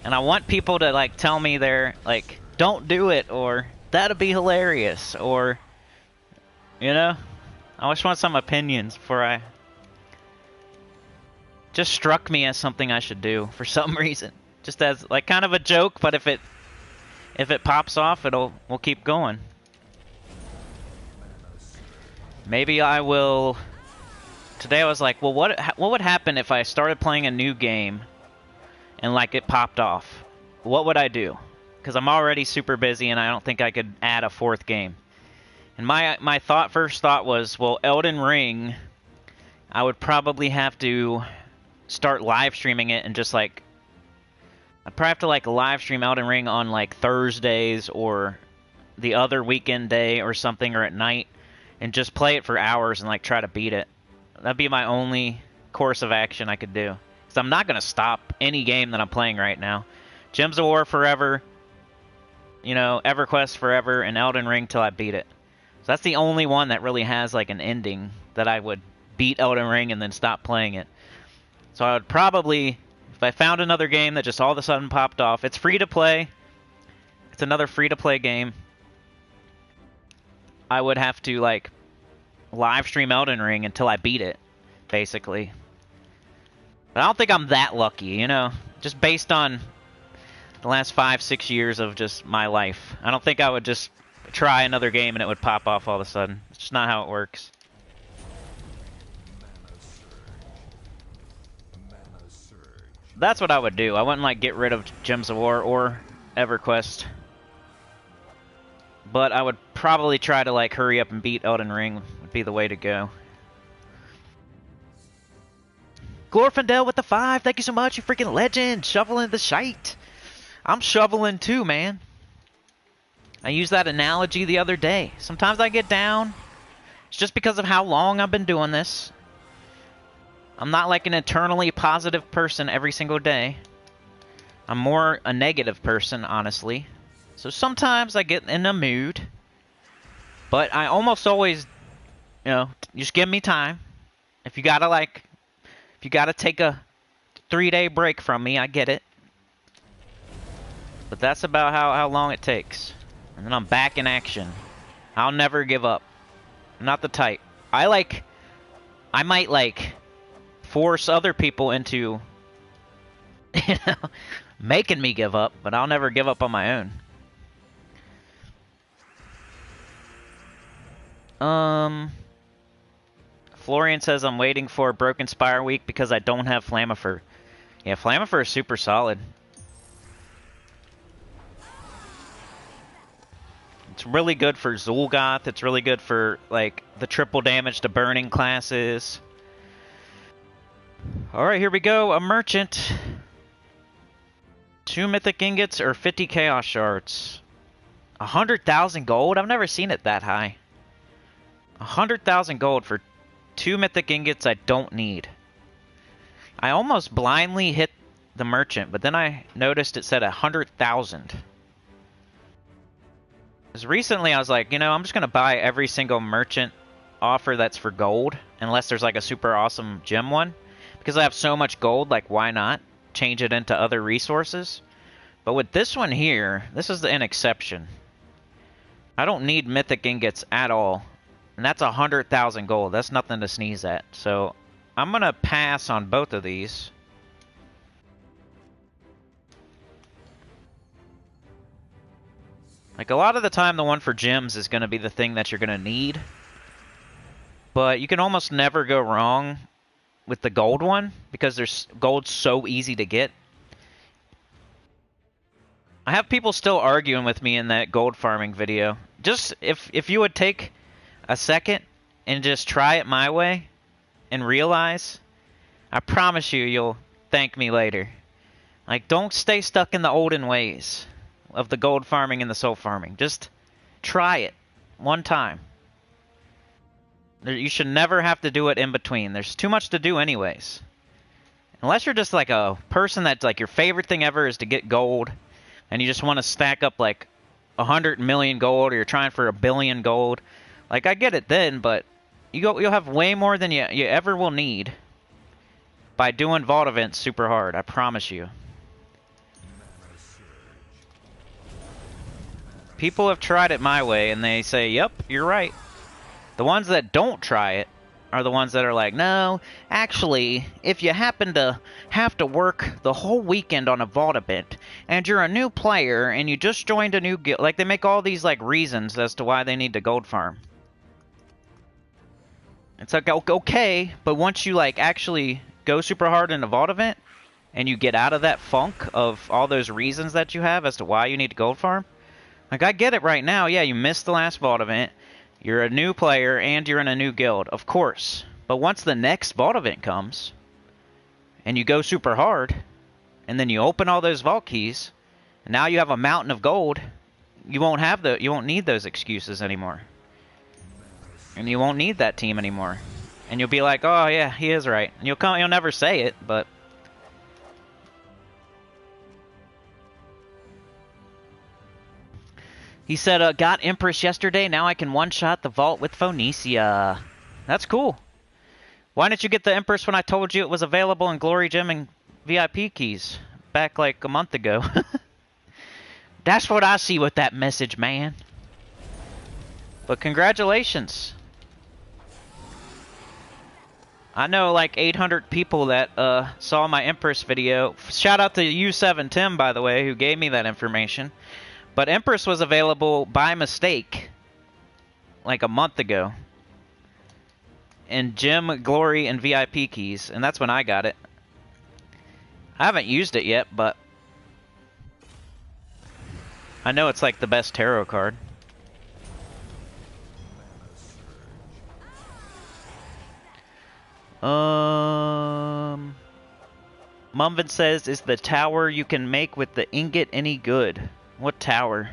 And I want people to like tell me they're like, don't do it, or that'd be hilarious, or, you know, I just want some opinions before I... Just struck me as something I should do for some reason. Just as like kind of a joke, but if it pops off, we'll keep going. Maybe I will... Today I was like, well, what would happen if I started playing a new game and like it popped off? What would I do? Because I'm already super busy and I don't think I could add a 4th game. And my first thought was, well, Elden Ring, I would probably have to start live streaming it and just like, I'd probably have to like live stream Elden Ring on like Thursdays or the other weekend day or something, or at night, and just play it for hours and like try to beat it. That'd be my only course of action I could do. Because I'm not going to stop any game that I'm playing right now. Gems of War forever, you know, EverQuest forever, and Elden Ring till I beat it. So that's the only one that really has like an ending that I would beat Elden Ring and then stop playing it. So I would probably, if I found another game that just all of a sudden popped off, it's free to play. It's another free to play game. I would have to like live stream Elden Ring until I beat it, basically. But I don't think I'm that lucky, you know, just based on the last 5-6 years of just my life. I don't think I would just try another game and it would pop off all of a sudden. It's just not how it works. That's what I would do. I wouldn't like get rid of Gems of War or EverQuest. But I would probably try to like hurry up and beat Elden Ring would be the way to go. Glorfindel with the 5. Thank you so much, you freaking legend. Shoveling the shite. I'm shoveling too, man. I used that analogy the other day. Sometimes I get down. It's just because of how long I've been doing this. I'm not like an eternally positive person every single day. I'm more a negative person, honestly. So sometimes I get in a mood. But I almost always, you know, just give me time. If you gotta like, if you gotta take a 3-day break from me, I get it. But that's about how long it takes. And then I'm back in action. I'll never give up. I'm not the type. I might like force other people into, you know, making me give up, but I'll never give up on my own. Florian says I'm waiting for Broken Spire Week because I don't have Flammifer. Yeah, Flammifer is super solid. It's really good for Zul'Goth. It's really good for, like, the triple damage to burning classes. Alright, here we go. A merchant. 2 mythic ingots or 50 chaos shards. 100,000 gold? I've never seen it that high. 100,000 gold for 2 mythic ingots I don't need. I almost blindly hit the merchant, but then I noticed it said 100,000. Because recently I was like, you know, I'm just going to buy every single merchant offer that's for gold, unless there's like a super awesome gem one. Because I have so much gold, like why not change it into other resources? But with this one here, this is an exception. I don't need mythic ingots at all. And that's 100,000 gold. That's nothing to sneeze at. So I'm going to pass on both of these. Like, a lot of the time, the one for gems is going to be the thing that you're going to need. But you can almost never go wrong with the gold one, because there's gold's so easy to get. I have people still arguing with me in that gold farming video. Just, if you would take a second and just try it my way and realize, I promise you, you'll thank me later. Like, don't stay stuck in the olden ways of the gold farming and the soul farming. Just try it one time. You should never have to do it in between. There's too much to do anyways. Unless you're just like a person that's like your favorite thing ever is to get gold, and you just want to stack up like 100 million gold, or you're trying for 1 billion gold. Like, I get it then, but you'll have way more than you ever will need by doing vault events super hard. I promise you. People have tried it my way, and they say, yep, you're right. The ones that don't try it are the ones that are like, no, actually, if you happen to have to work the whole weekend on a vault event, and you're a new player, and you just joined a new guild, like, they make all these, like, reasons as to why they need to gold farm. It's like, okay, but once you, like, actually go super hard in a vault event, and you get out of that funk of all those reasons that you have as to why you need to gold farm, like, I get it right now. Yeah, you missed the last vault event. You're a new player, and you're in a new guild. Of course. But once the next vault event comes, and you go super hard, and then you open all those vault keys, and now you have a mountain of gold, you won't need those excuses anymore. And you won't need that team anymore. And you'll be like, oh yeah, he is right. And you'll never say it, but He said, got Empress yesterday, now I can one-shot the vault with Phoenicia. That's cool. Why didn't you get the Empress when I told you it was available in Glory Gem and VIP keys back like a month ago? That's what I see with that message, man. But congratulations. I know like 800 people that saw my Empress video. Shout out to U7 Tim, by the way, who gave me that information. But Empress was available by mistake like a month ago. In Gem, Glory, and VIP keys. And that's when I got it. I haven't used it yet, but I know it's like the best tarot card. Mumvin says, is the tower you can make with the ingot any good? What tower?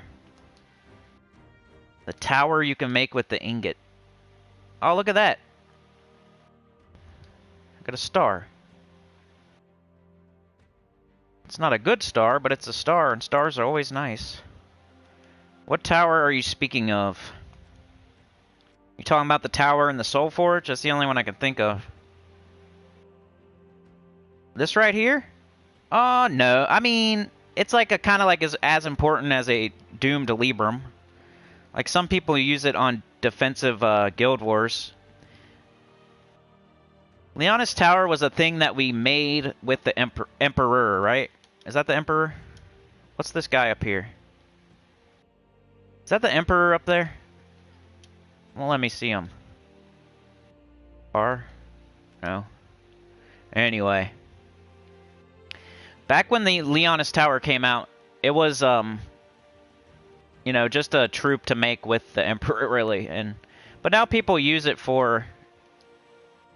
The tower you can make with the ingot. Oh, look at that. I got a star. It's not a good star, but it's a star, and stars are always nice. What tower are you speaking of? You talking about the tower in the Soul Forge? That's the only one I can think of. This right here? Oh, no. I mean, it's like a kind of like as important as a Doomed Libram. Like some people use it on defensive Guild Wars. Leonis Tower was a thing that we made with the Emperor, right? Is that the Emperor? What's this guy up here? Is that the Emperor up there? Well, let me see him. No. Anyway. Back when the Leonis Tower came out, it was, you know, just a troop to make with the Emperor, really. But now people use it for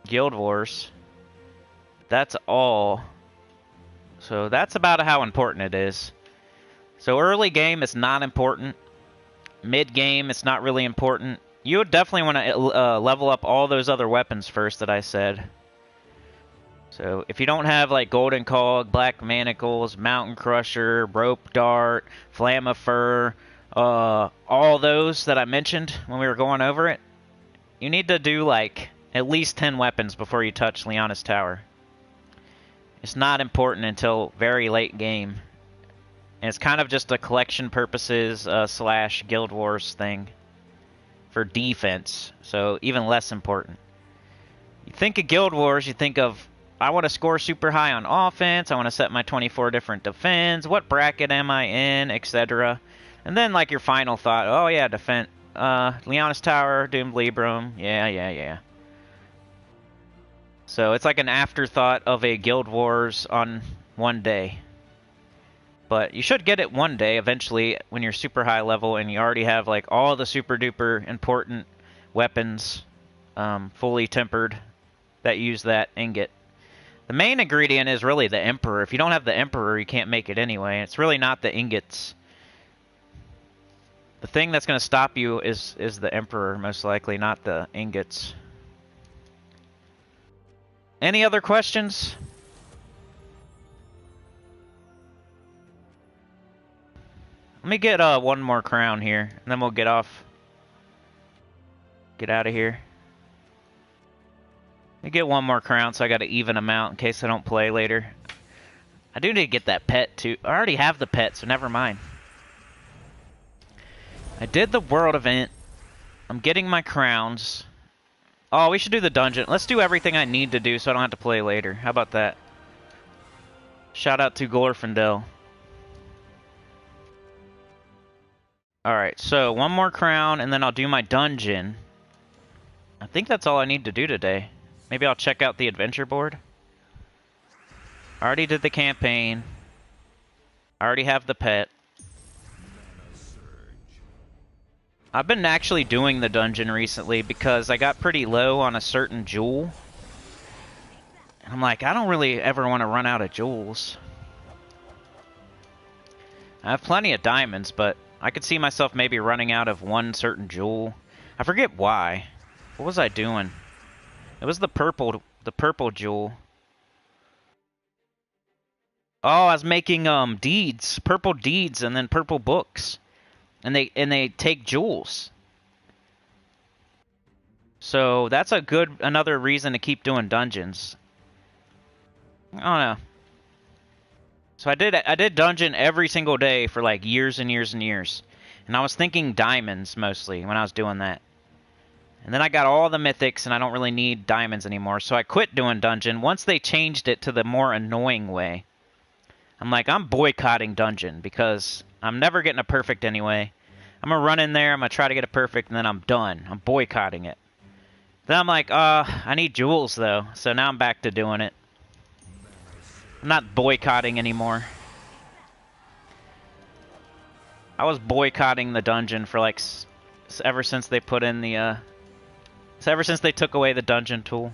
Guild Wars. That's all. So that's about how important it is. So early game is not important. Mid game, it's not really important. You would definitely want to level up all those other weapons first that I said. So if you don't have like Golden Cog, Black Manacles, Mountain Crusher, Rope Dart, Flammifer, all those that I mentioned when we were going over it, you need to do like at least 10 weapons before you touch Leonis Tower. It's not important until very late game. And it's kind of just a collection purposes / Guild Wars thing for defense. So even less important. You think of Guild Wars, you think of, I want to score super high on offense, I want to set my 24 different defense, what bracket am I in, etc. And then like your final thought, oh yeah, defense, Leonis Tower, Doomed Libram, yeah. So it's like an afterthought of a Guild Wars on one day. But you should get it one day eventually when you're super high level and you already have like all the super duper important weapons fully tempered that use that ingot. The main ingredient is really the Emperor. If you don't have the Emperor, you can't make it anyway. It's really not the ingots. The thing that's going to stop you is the Emperor, most likely, not the ingots. Any other questions? Let me get one more crown here, and then we'll get off. Get out of here. Let me get one more crown so I got an even amount in case I don't play later. I do need to get that pet too. I already have the pet, so never mind. I did the world event. I'm getting my crowns. Oh, we should do the dungeon. Let's do everything I need to do so I don't have to play later. How about that? Shout out to Glorfindel. Alright, so one more crown and then I'll do my dungeon. I think that's all I need to do today. Maybe I'll check out the adventure board. I already did the campaign. I already have the pet. I've been actually doing the dungeon recently because I got pretty low on a certain jewel. And I'm like, I don't really ever want to run out of jewels. I have plenty of diamonds, but I could see myself maybe running out of one certain jewel. I forget why. What was I doing? It was the purple jewel. Oh, I was making deeds, purple deeds, and then purple books. and they take jewels. So that's another reason to keep doing dungeons. I don't know. So I did dungeon every single day for like years and years and years. And I was thinking diamonds mostly when I was doing that. And then I got all the mythics and I don't really need diamonds anymore. So I quit doing dungeon once they changed it to the more annoying way. I'm like, I'm boycotting dungeon because I'm never getting a perfect anyway. I'm going to run in there, I'm going to try to get a perfect, and then I'm done. I'm boycotting it. Then I'm like, I need jewels though. So now I'm back to doing it. I'm not boycotting anymore. I was boycotting the dungeon for like ever since they put in the ever since they took away the dungeon tool.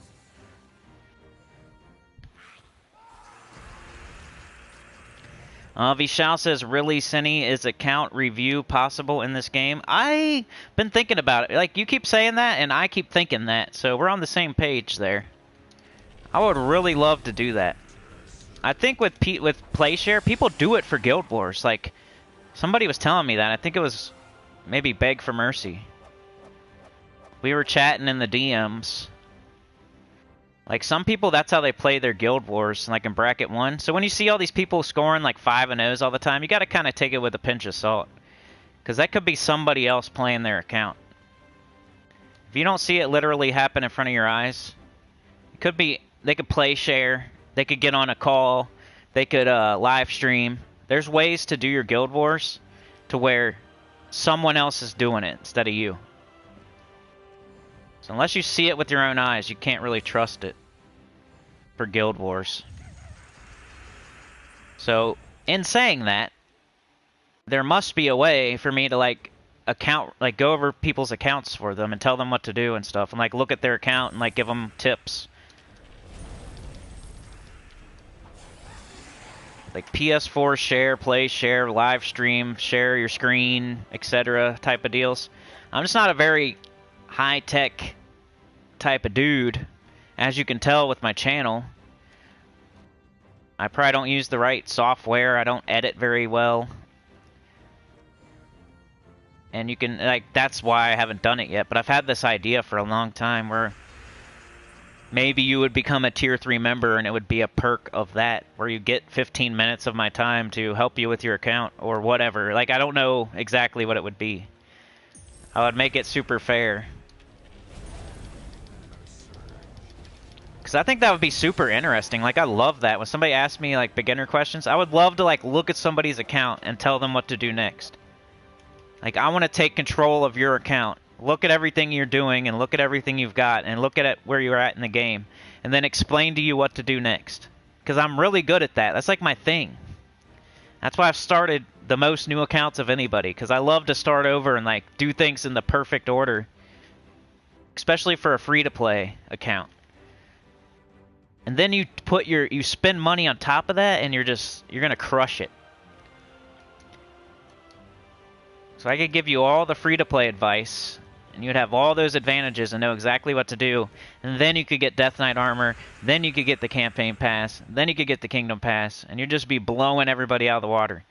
Vishal says, really, Cinny, is account review possible in this game? I've been thinking about it. Like, you keep saying that, and I keep thinking that. So we're on the same page there. I would really love to do that. I think with PlayShare, people do it for Guild Wars. Like, somebody was telling me that. I think it was maybe Beg for Mercy. We were chatting in the DMs. Like, some people, that's how they play their Guild Wars, like in Bracket 1. So when you see all these people scoring like 5 and 0s all the time, you got to kind of take it with a pinch of salt. Because that could be somebody else playing their account. If you don't see it literally happen in front of your eyes, it could be, they could play share, they could get on a call, they could live stream. There's ways to do your Guild Wars to where someone else is doing it instead of you. So unless you see it with your own eyes, you can't really trust it for Guild Wars. So, in saying that, there must be a way for me to like go over people's accounts for them and tell them what to do and stuff, and like look at their account and like give them tips. Like PS4 share, play share, live stream, share your screen, etc. type of deals. I'm just not a very high-tech type of dude, as you can tell with my channel. I probably don't use the right software. I don't edit very well. And you can, like, that's why I haven't done it yet. But I've had this idea for a long time where maybe you would become a tier 3 member and it would be a perk of that, where you get 15 minutes of my time to help you with your account or whatever. Like, I don't know exactly what it would be. I would make it super fair. Because I think that would be super interesting. Like, I love that. When somebody asks me, like, beginner questions, I would love to, like, look at somebody's account and tell them what to do next. Like, I want to take control of your account. Look at everything you're doing and look at everything you've got and look at it where you're at in the game. And then explain to you what to do next. Because I'm really good at that. That's, like, my thing. That's why I've started the most new accounts of anybody. Because I love to start over and, like, do things in the perfect order. Especially for a free-to-play account. And then you spend money on top of that, and you're gonna crush it. So I could give you all the free-to-play advice, and you'd have all those advantages and know exactly what to do. And then you could get Death Knight armor, then you could get the campaign pass, then you could get the kingdom pass, and you'd just be blowing everybody out of the water.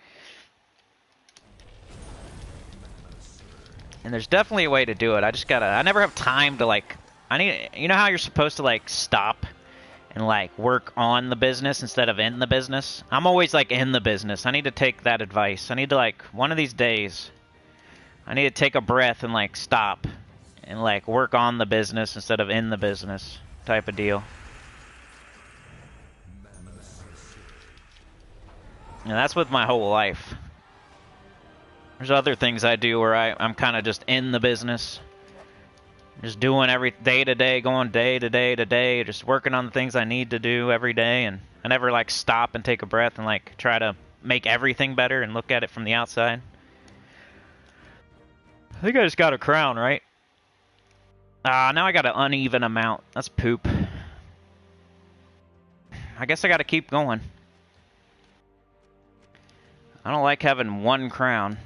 And there's definitely a way to do it. I never have time to, like, you know how you're supposed to, like, stop and, like, work on the business instead of in the business? I'm always, like, in the business. I need to take that advice. I need to, like, one of these days, I need to take a breath and, like, stop and, like, work on the business instead of in the business type of deal. And that's with my whole life. There's other things I do where I'm kind of just in the business. Just doing every day to day, going day to day to day, just working on the things I need to do every day, and I never, like, stop and take a breath and, like, try to make everything better and look at it from the outside. I think I just got a crown, right? Now I got an uneven amount. That's poop. I guess I gotta keep going. I don't like having one crown.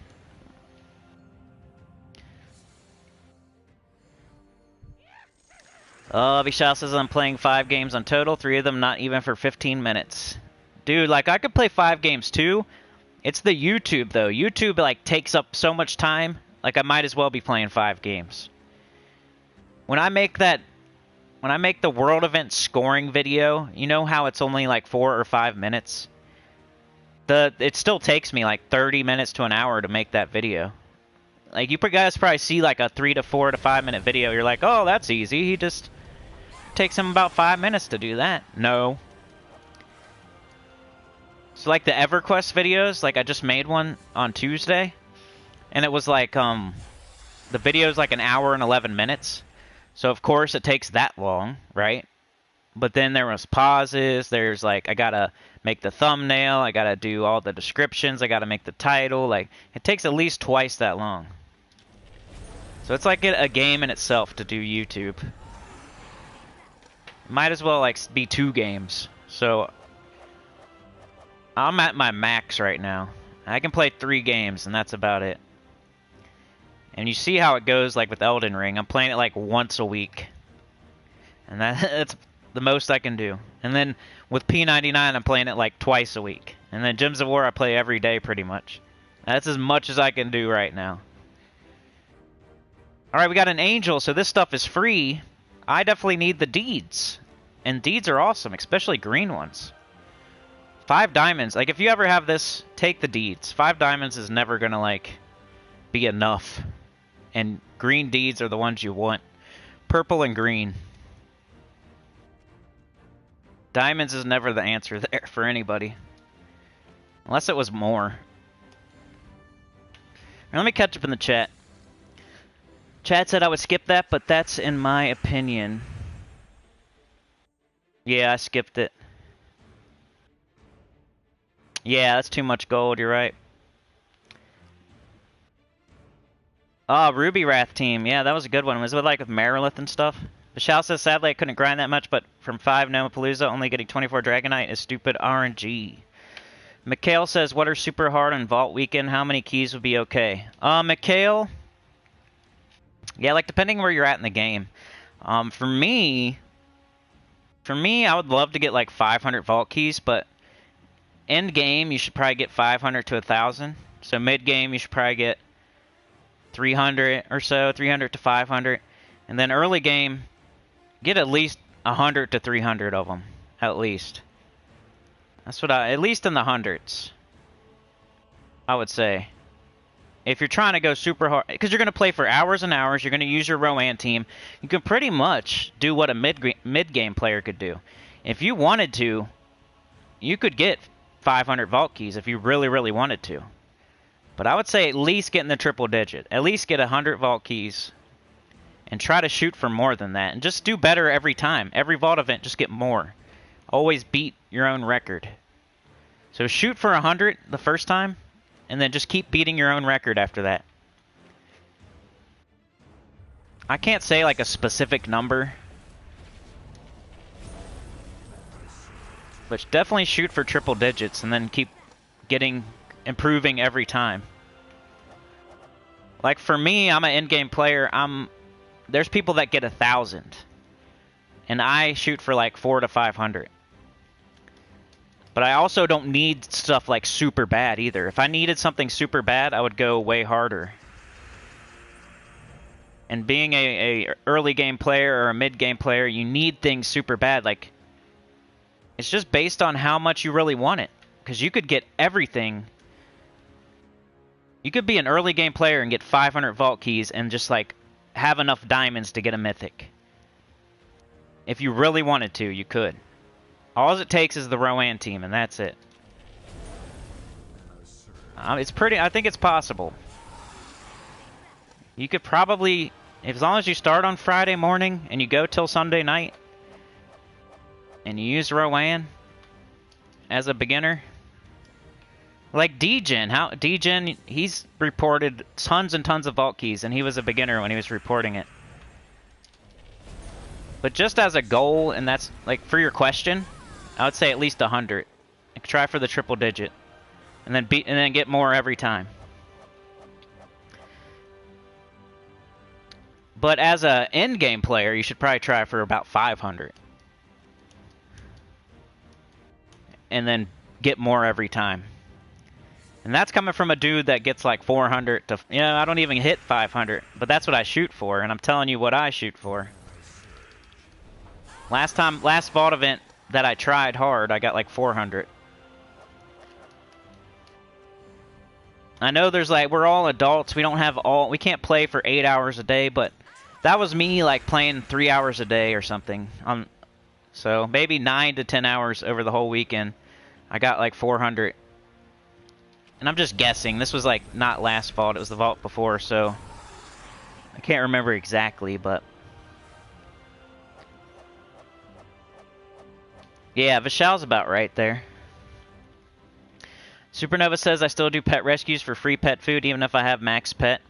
Vishal says I'm playing 5 games on total, 3 of them not even for 15 minutes. Dude, like, I could play 5 games too, It's the YouTube, though. YouTube, like, takes up so much time. Like, I might as well be playing 5 games. When I make the world event scoring video, you know how it's only, like, 4 or 5 minutes? It still takes me, like, 30 minutes to an hour to make that video. Like, you guys probably see, like, a 3 to 4 to 5 minute video. You're like, oh, that's easy. He just takes him about 5 minutes to do that. No. So, like, the Everquest videos, like, I just made one on Tuesday. And it was, like, the video's, like, an hour and 11 minutes. So, of course, it takes that long, right? But then there was pauses. There's, like, I gotta make the thumbnail. I gotta do all the descriptions. I gotta make the title. Like, it takes at least twice that long. So it's like a game in itself to do YouTube. Might as well, like, be 2 games. So I'm at my max right now. I can play 3 games, and that's about it. And you see how it goes, like, with Elden Ring. I'm playing it, like, once a week. And that's the most I can do. And then with P99, I'm playing it, like, twice a week. And then Gems of War, I play every day, pretty much. That's as much as I can do right now. Alright, we got an angel, so this stuff is free. I definitely need the deeds. And deeds are awesome, especially green ones. 5 diamonds. Like, if you ever have this, take the deeds. 5 diamonds is never gonna, like, be enough. And green deeds are the ones you want. Purple and green. Diamonds is never the answer there for anybody. Unless it was more. Now, let me catch up in the chat. Chat said I would skip that, but that's in my opinion. Yeah, I skipped it. Yeah, that's too much gold, you're right. Oh, Ruby Wrath team. Yeah, that was a good one. Was it like with Marilith and stuff? Vishal says, sadly, I couldn't grind that much, but from 5 Nomapalooza, only getting 24 Dragonite is stupid RNG. Mikhail says, what are super hard on Vault Weekend? How many keys would be okay? Mikhail... Yeah, like, depending where you're at in the game. For me, I would love to get, like, 500 vault keys, but end game, you should probably get 500 to 1,000. So mid game, you should probably get 300 or so, 300 to 500. And then early game, get at least 100 to 300 of them, at least. That's what at least in the hundreds, I would say. If you're trying to go super hard, because you're going to play for hours and hours, you're going to use your Rowan team, you can pretty much do what a mid-game player could do. If you wanted to, you could get 500 vault keys if you really, really wanted to. But I would say at least get in the triple digit. At least get 100 vault keys and try to shoot for more than that. And just do better every time. Every vault event, just get more. Always beat your own record. So shoot for 100 the first time, and then just keep beating your own record after that. I can't say like a specific number, but definitely shoot for triple digits and then keep improving every time. Like for me, I'm an in-game player. There's people that get 1,000, and I shoot for like 400 to 500. But I also don't need stuff like super bad either. If I needed something super bad, I would go way harder. And being a early game player or a mid game player, you need things super bad. Like, it's just based on how much you really want it. Because you could get everything. You could be an early game player and get 500 vault keys and just like have enough diamonds to get a mythic. If you really wanted to, you could. All it takes is the Rowan team, and that's it. It's pretty. I think it's possible. You could probably, as long as you start on Friday morning and you go till Sunday night, and you use Rowan as a beginner. Like D-Gen, he's reported tons and tons of vault keys, and he was a beginner when he was reporting it. But just as a goal, and that's like for your question, I would say at least 100. Try for the triple digit, and then get more every time. But as a end game player, you should probably try for about 500, and then get more every time. And that's coming from a dude that gets like 400 to, you know, I don't even hit 500, but that's what I shoot for, and I'm telling you what I shoot for. Last vault event that I tried hard, I got like 400. I know there's like, we're all adults, we can't play for 8 hours a day, but that was me like playing 3 hours a day or something. So maybe 9 to 10 hours over the whole weekend. I got like 400. And I'm just guessing. This was like not last vault, it was the vault before, so I can't remember exactly, but yeah, Vishal's about right there. Supernova says I still do pet rescues for free pet food even if I have max pet.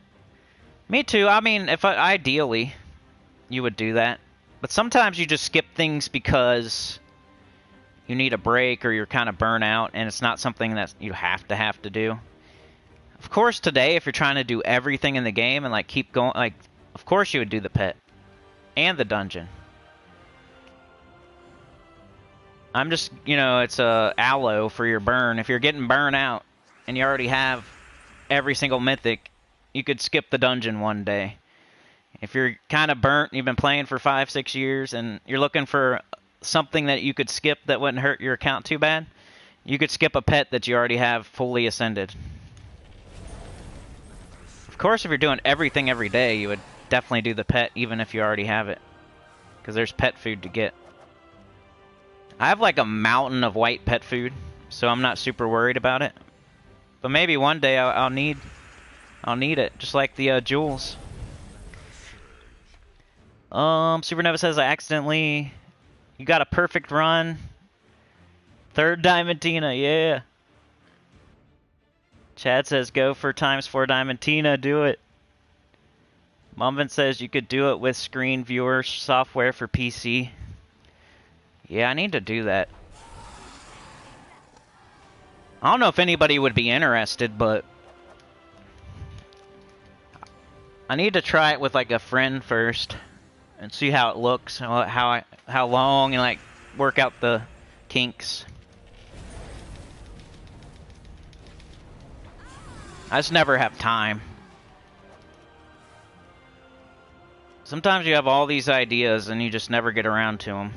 Me too. I mean, ideally you would do that. But sometimes you just skip things because you need a break or you're kind of burnt out and it's not something that you have to do. Of course today, if you're trying to do everything in the game and like keep going, like of course you would do the pet and the dungeon. I'm just, you know, it's a aloe for your burn. If you're getting burned out and you already have every single mythic, you could skip the dungeon one day. If you're kind of burnt, you've been playing for 5-6 years, and you're looking for something that you could skip that wouldn't hurt your account too bad, you could skip a pet that you already have fully ascended. Of course, if you're doing everything every day, you would definitely do the pet even if you already have it, because there's pet food to get. I have like a mountain of white pet food, so I'm not super worried about it. But maybe one day I'll need it, just like the jewels. Supernova says you got a perfect run. 3rd Diamantina, yeah. Chad says go for ×4 Diamantina, do it. Mumvin says you could do it with screen viewer software for PC. Yeah, I need to do that. I don't know if anybody would be interested, but I need to try it with like a friend first and see how it looks, how long, and like work out the kinks. I just never have time. Sometimes you have all these ideas and you just never get around to them.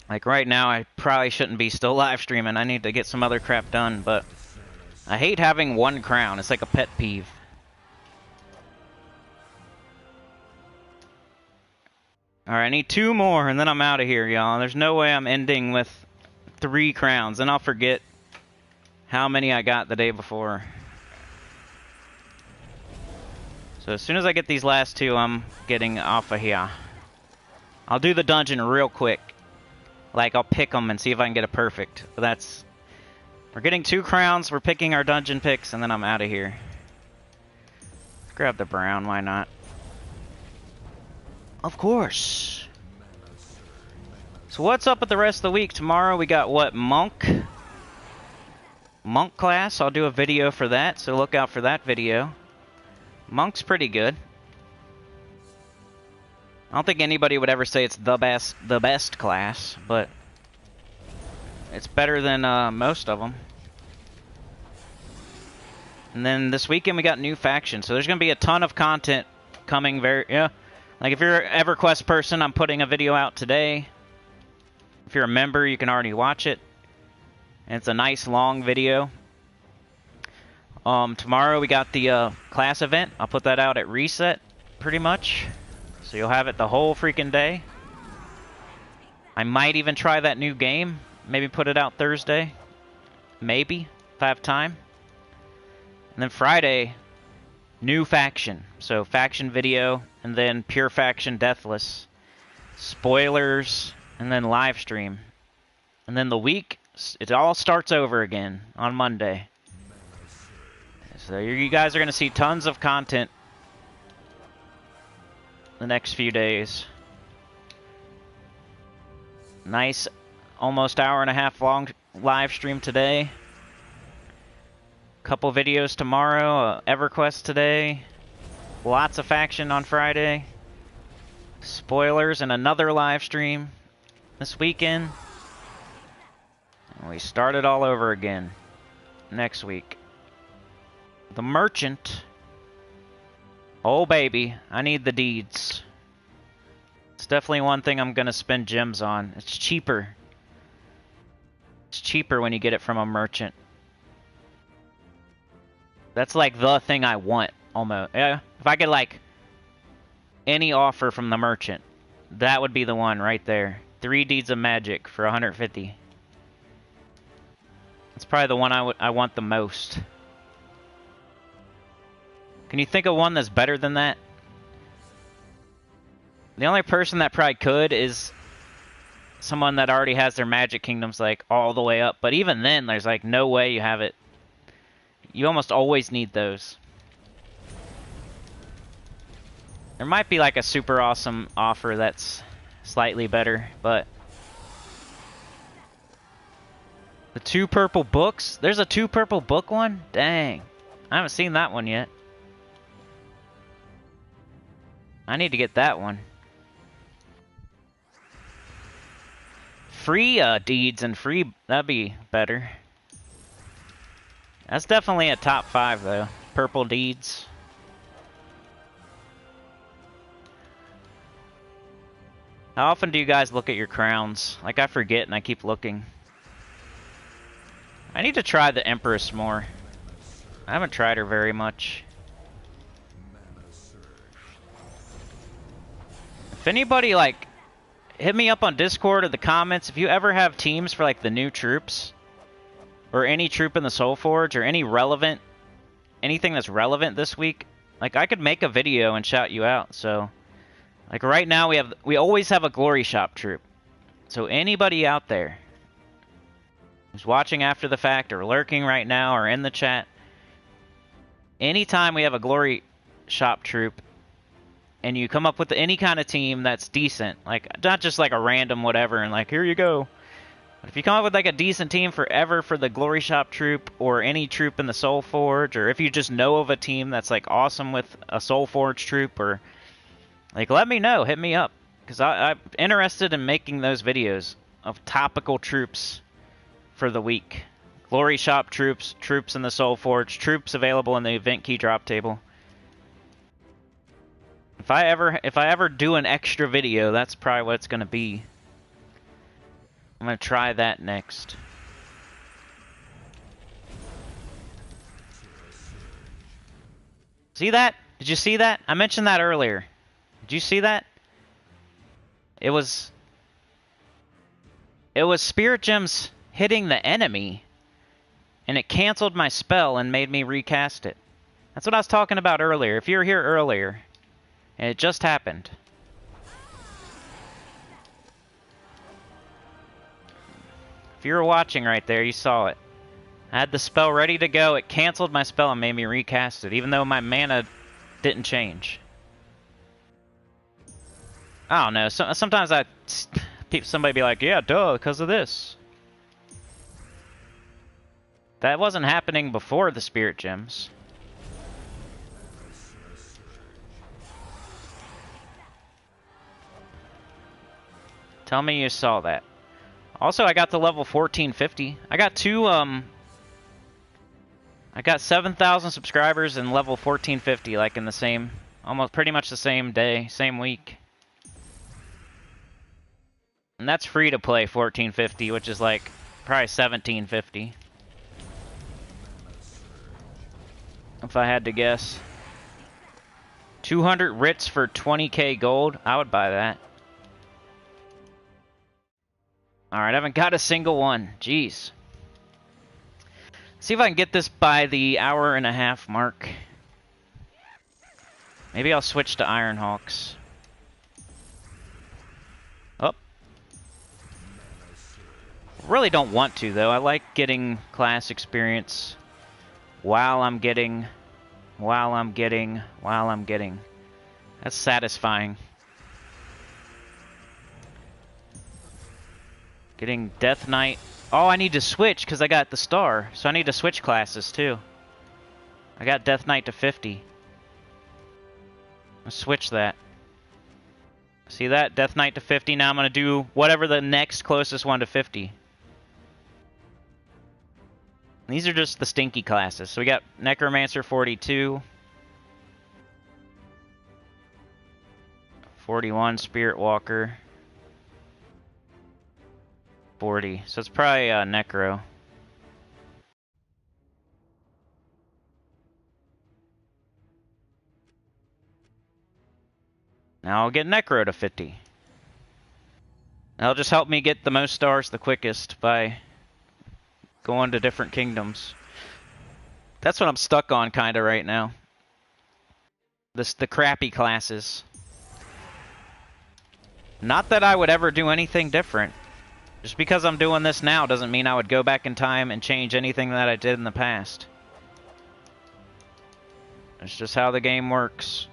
Like right now, I probably shouldn't be still live streaming. I need to get some other crap done, but I hate having 1 crown. It's like a pet peeve. Alright, I need 2 more, and then I'm out of here, y'all. There's no way I'm ending with 3 crowns. Then I'll forget how many I got the day before. So as soon as I get these last 2, I'm getting off of here. I'll do the dungeon real quick. Like, I'll pick them and see if I can get a perfect. But we're getting 2 crowns, we're picking our dungeon picks, and then I'm out of here. Grab the brown, why not? Of course. So what's up with the rest of the week? Tomorrow we got what? Monk class. I'll do a video for that, so look out for that video. Monk's pretty good. I don't think anybody would ever say it's the best class, but it's better than most of them. And then this weekend we got new factions, so there's going to be a ton of content coming like if you're an Everquest person, I'm putting a video out today. If you're a member, you can already watch it. And it's a nice long video. Tomorrow we got the class event. I'll put that out at reset, pretty much. So you'll have it the whole freaking day. I might even try that new game. Maybe put it out Thursday. Maybe, if I have time. And then Friday, new faction. So faction video, and then pure faction deathless. Spoilers, and then live stream. And then the week, it all starts over again on Monday. So you guys are going to see tons of content the next few days. Nice, almost hour-and-a-half long live stream today. Couple videos tomorrow, EverQuest today. Lots of faction on Friday. Spoilers and another live stream this weekend. We start it all over again next week. The merchant. Oh baby, I need the deeds. It's definitely one thing I'm gonna spend gems on. It's cheaper. It's cheaper when you get it from a merchant. That's like the thing I want, almost. Yeah, if I get like any offer from the merchant, that would be the one right there. 3 deeds of magic for 150. That's probably the one I want the most. Can you think of one that's better than that? The only person that probably could is someone that already has their magic kingdoms like all the way up. But even then, there's like no way you have it. You almost always need those. There might be like a super awesome offer that's slightly better, but the 2 purple books? There's a 2 purple book one? Dang. I haven't seen that one yet. I need to get that one. Free deeds and free, that'd be better. That's definitely a top 5 though. Purple deeds. How often do you guys look at your crowns? Like I forget and I keep looking. I need to try the Empress more. I haven't tried her very much. If anybody like, hit me up on Discord or the comments if you ever have teams for like the new troops. Or any troop in the Soul Forge or any relevant, anything that's relevant this week. Like I could make a video and shout you out, so. Like right now we always have a Glory Shop troop. So anybody out there who's watching after the fact or lurking right now or in the chat, anytime we have a Glory Shop troop and you come up with any kind of team that's decent, like not just like a random whatever and like here you go. But if you come up with like a decent team forever for the Glory Shop troop or any troop in the Soul Forge, or if you just know of a team that's like awesome with a Soul Forge troop, or like let me know, hit me up, because I'm interested in making those videos of topical troops for the week. Glory Shop troops, troops in the Soul Forge, troops available in the event key drop table. If I ever do an extra video, that's probably what it's gonna be. I'm gonna try that next. See that? Did you see that? I mentioned that earlier. Did you see that? It was Spirit Gems hitting the enemy, and it canceled my spell and made me recast it. That's what I was talking about earlier. If you were here earlier, and it just happened. If you were watching right there, you saw it. I had the spell ready to go. It canceled my spell and made me recast it, even though my mana didn't change. I don't know. Sometimes somebody be like, yeah, duh, because of this. That wasn't happening before the Spirit Gems. Tell me you saw that. Also, I got to level 1450. I got I got 7,000 subscribers and level 1450, like in the same, almost pretty much the same day, same week. And that's free to play 1450, which is like probably 1750. If I had to guess. 200 writs for 20k gold, I would buy that. Alright, I haven't got a single one. Jeez. See if I can get this by the hour-and-a-half mark. Maybe I'll switch to Ironhawks. Oh. Really don't want to, though. I like getting class experience while I'm getting. That's satisfying. Getting Death Knight. Oh, I need to switch because I got the star. So I need to switch classes too. I got Death Knight to 50. I'll switch that. See that? Death Knight to 50. Now I'm going to do whatever the next closest one to 50. These are just the stinky classes. So we got Necromancer 42. 41 Spirit Walker. 40. So it's probably Necro. Now I'll get Necro to 50. That'll just help me get the most stars the quickest by going to different kingdoms. That's what I'm stuck on kinda right now. The crappy classes. Not that I would ever do anything different. Just because I'm doing this now doesn't mean I would go back in time and change anything that I did in the past. It's just how the game works.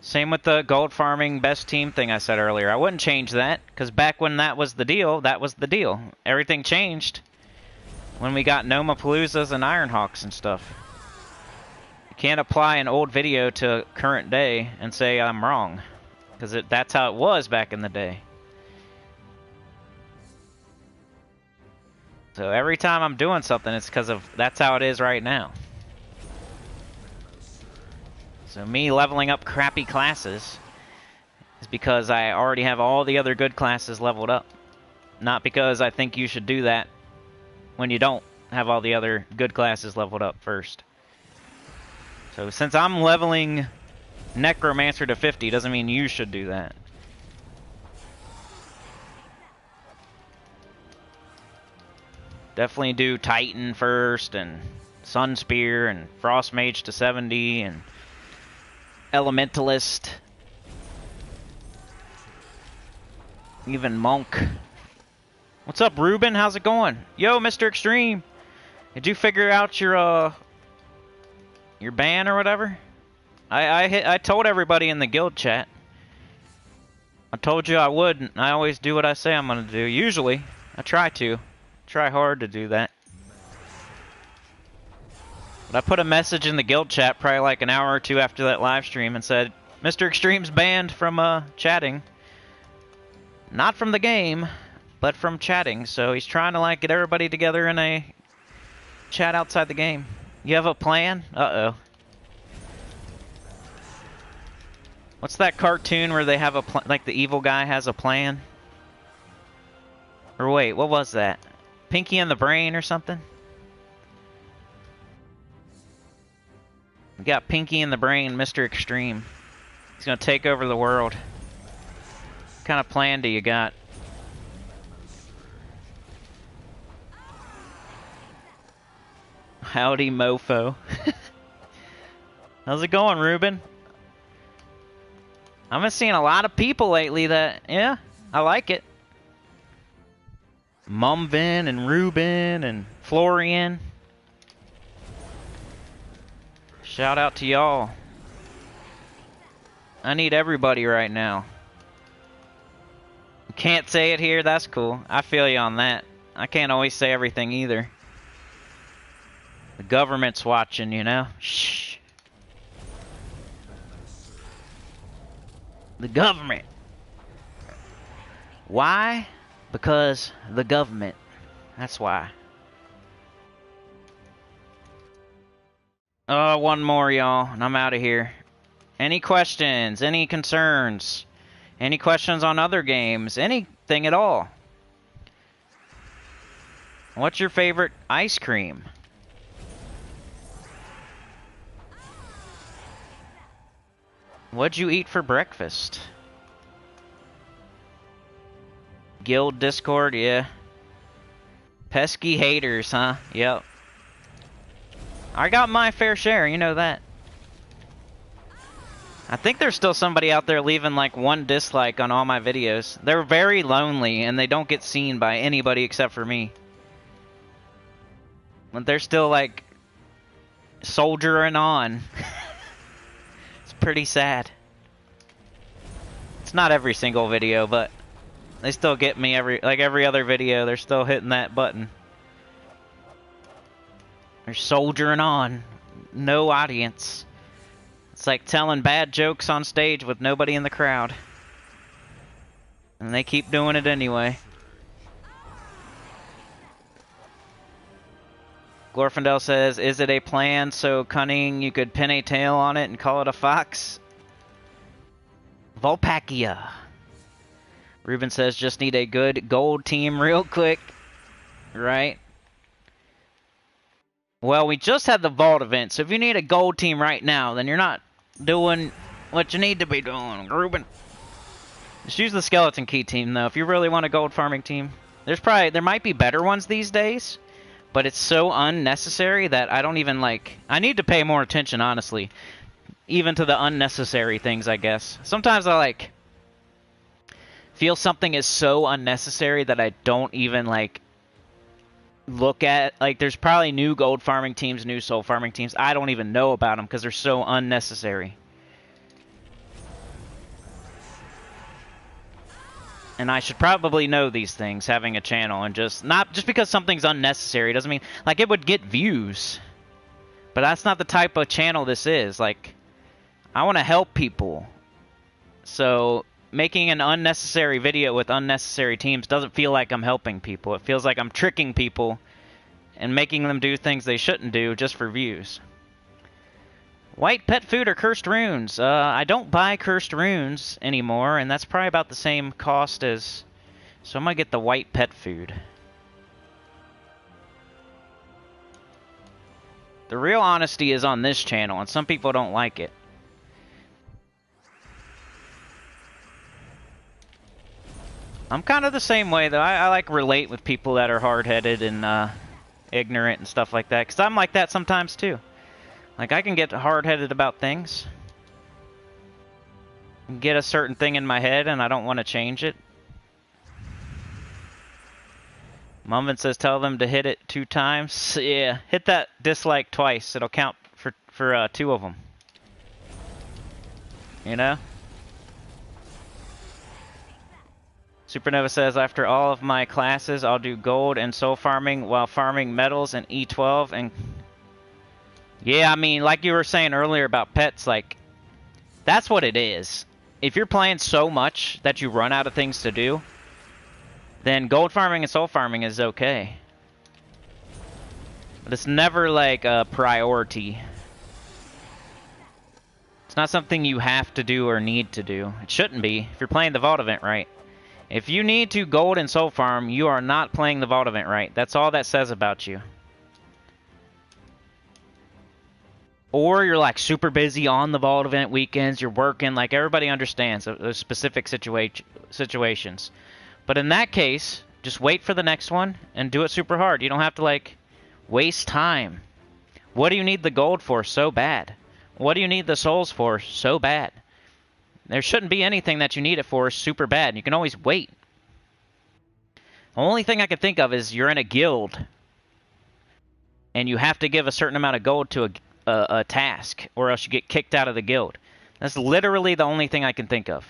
Same with the gold farming best team thing I said earlier. I wouldn't change that, because back when that was the deal, that was the deal. Everything changed when we got Nomapaloozas and Ironhawks and stuff. You can't apply an old video to current day and say I'm wrong, because that's how it was back in the day. So every time I'm doing something, it's because of that's how it is right now. So me leveling up crappy classes is because I already have all the other good classes leveled up. Not because I think you should do that when you don't have all the other good classes leveled up first. So since I'm leveling Necromancer to 50, doesn't mean you should do that. Definitely do Titan first, and Sun Spear, and Frost Mage to 70, and Elementalist. Even Monk. What's up, Ruben? How's it going? Yo, Mr. Extreme! Did you figure out your ban or whatever? I told everybody in the guild chat. I told you I would, and I always do what I say I'm gonna do. Usually. I try to. Try hard to do that. But I put a message in the guild chat probably like an hour or two after that live stream and said, Mr. Extreme's banned from chatting. Not from the game, but from chatting. So he's trying to like get everybody together in a chat outside the game. You have a plan? Uh-oh. What's that cartoon where they have a plan, like the evil guy has a plan? Or wait, what was that? Pinky and the Brain or something? We got Pinky and the Brain, Mr. Extreme. He's gonna take over the world. What kind of plan do you got? Howdy, mofo. How's it going, Ruben? I've been seeing a lot of people lately that, yeah, I like it. Mumvin and Ruben and Florian. Shout out to y'all. I need everybody right now. Can't say it here, that's cool. I feel you on that. I can't always say everything either. The government's watching, you know? Shh. The government. Why? Because the government. That's why. One more, y'all, and I'm out of here. Any questions? Any concerns? Any questions on other games? Anything at all? What's your favorite ice cream? What'd you eat for breakfast? Guild Discord, yeah. Pesky haters, huh? Yep. I got my fair share, you know that. I think there's still somebody out there leaving like one dislike on all my videos. They're very lonely and they don't get seen by anybody except for me. But they're still like soldiering on. It's pretty sad. It's not every single video, but they still get me every other video. They're still hitting that button. They're soldiering on. No audience. It's like telling bad jokes on stage with nobody in the crowd. And they keep doing it anyway. Glorfindel says, is it a plan so cunning you could pin a tail on it and call it a fox? Volpakia. Ruben says, just need a good gold team real quick. Right? Well, we just had the vault event, so if you need a gold team right now, then you're not doing what you need to be doing, Ruben. Just use the skeleton key team, though. If you really want a gold farming team, there might be better ones these days, but it's so unnecessary that I don't even like. I need to pay more attention, honestly, even to the unnecessary things, I guess. Sometimes I like feel something is so unnecessary that I don't even like look at. Like, there's probably new gold farming teams, new soul farming teams. I don't even know about them because they're so unnecessary. And I should probably know these things, having a channel, and not just because something's unnecessary doesn't mean, like, it would get views. But that's not the type of channel this is. Like, I want to help people. So, making an unnecessary video with unnecessary teams doesn't feel like I'm helping people. It feels like I'm tricking people and making them do things they shouldn't do just for views. White pet food or cursed runes? I don't buy cursed runes anymore, and that's probably about the same cost as... So I'm going to get the white pet food. The real honesty is on this channel, and some people don't like it. I'm kind of the same way, though. I like relate with people that are hard-headed and ignorant and stuff like that, because I'm like that sometimes, too. Like, I can get hard-headed about things. Get a certain thing in my head, and I don't want to change it. Mumvin says, tell them to hit it 2 times. Yeah, hit that dislike twice. It'll count for 2 of them. You know? Supernova says, after all of my classes, I'll do gold and soul farming while farming metals and E12 and... Yeah, I mean, like you were saying earlier about pets, like, that's what it is. If you're playing so much that you run out of things to do, then gold farming and soul farming is okay. But it's never, like, a priority. It's not something you have to do or need to do. It shouldn't be, if you're playing the vault event right. If you need to gold and soul farm, you are not playing the vault event right. That's all that says about you. Or you're like super busy on the vault event weekends, you're working, like everybody understands those specific situations. But in that case, just wait for the next one and do it super hard. You don't have to like waste time. What do you need the gold for so bad? What do you need the souls for so bad? There shouldn't be anything that you need it for super bad. You can always wait. The only thing I can think of is you're in a guild and you have to give a certain amount of gold to a task, or else you get kicked out of the guild. That's literally the only thing I can think of.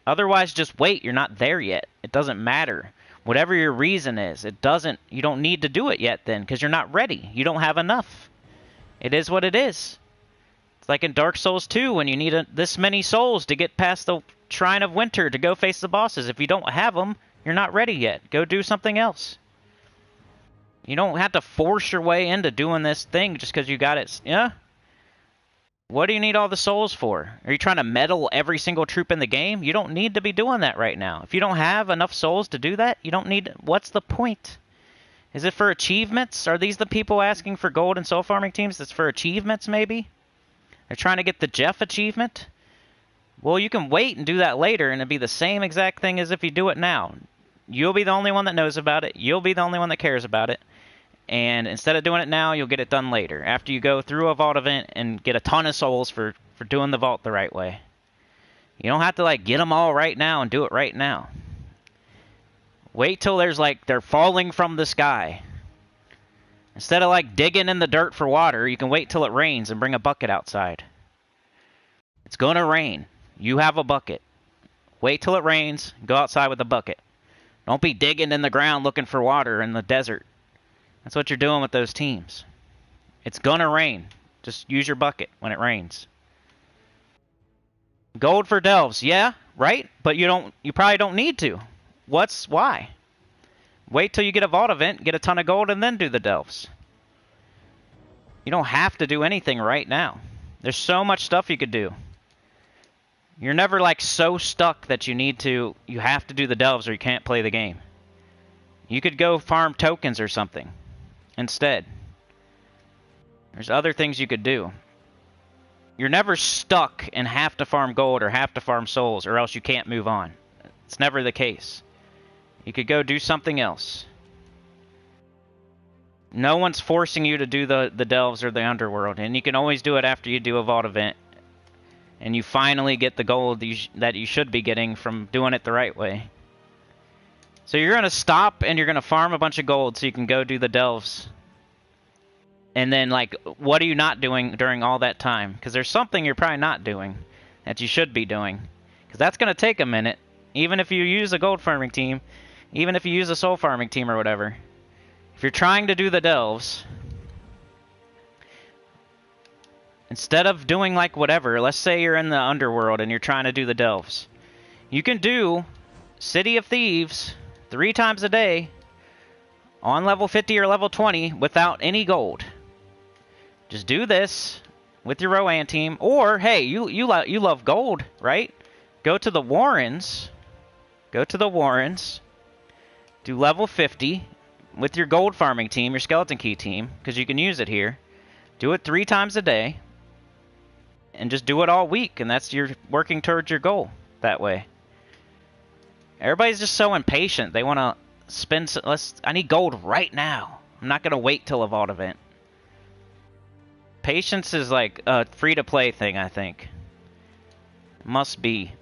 Otherwise, just wait. You're not there yet. It doesn't matter. Whatever your reason is, you don't need to do it yet then, because you're not ready. You don't have enough. It is what it is. It's like in Dark Souls 2, when you need this many souls to get past the Shrine of Winter to go face the bosses. If you don't have them, you're not ready yet. Go do something else. You don't have to force your way into doing this thing just because you got it. Yeah? What do you need all the souls for? Are you trying to medal every single troop in the game? You don't need to be doing that right now. If you don't have enough souls to do that, you don't need... What's the point? Is it for achievements? Are these the people asking for gold and soul farming teams? That's for achievements, maybe? They're trying to get the Jeff achievement? Well, you can wait and do that later, and it'll be the same exact thing as if you do it now. You'll be the only one that knows about it. You'll be the only one that cares about it. And instead of doing it now, you'll get it done later. After you go through a vault event and get a ton of souls for doing the vault the right way. You don't have to, like, get them all right now and do it right now. Wait till there's, like, they're falling from the sky. Instead of, like, digging in the dirt for water, you can wait till it rains and bring a bucket outside. It's going to rain. You have a bucket. Wait till it rains. Go outside with a bucket. Don't be digging in the ground looking for water in the desert. That's what you're doing with those teams. It's gonna rain. Just use your bucket when it rains. Gold for delves, yeah, right? But you probably don't need to. Why? Wait till you get a vault event, get a ton of gold, and then do the delves. You don't have to do anything right now. There's so much stuff you could do. You're never like so stuck that you have to do the delves or you can't play the game. You could go farm tokens or something instead. There's other things you could do. You're never stuck and have to farm gold or have to farm souls or else you can't move on. It's never the case. You could go do something else. No one's forcing you to do the delves or the underworld, and you can always do it after you do a vault event. And you finally get the gold that you should be getting from doing it the right way. So you're going to stop and you're going to farm a bunch of gold so you can go do the delves. And then, like, what are you not doing during all that time? Because there's something you're probably not doing that you should be doing. Because that's going to take a minute. Even if you use a gold farming team, even if you use a soul farming team or whatever. If you're trying to do the delves, instead of doing like whatever, let's say you're in the underworld and you're trying to do the delves. You can do City of Thieves 3 times a day on level 50 or level 20 without any gold. Just do this with your Rowan team. Or, hey, you love gold, right? Go to the Warrens. Go to the Warrens. Do level 50 with your gold farming team, your skeleton key team, because you can use it here. Do it 3 times a day. And just do it all week, and that's you're working towards your goal that way. Everybody's just so impatient. They want to spend... I need gold right now. I'm not going to wait till a vault event. Patience is like a free-to-play thing, I think. Must be.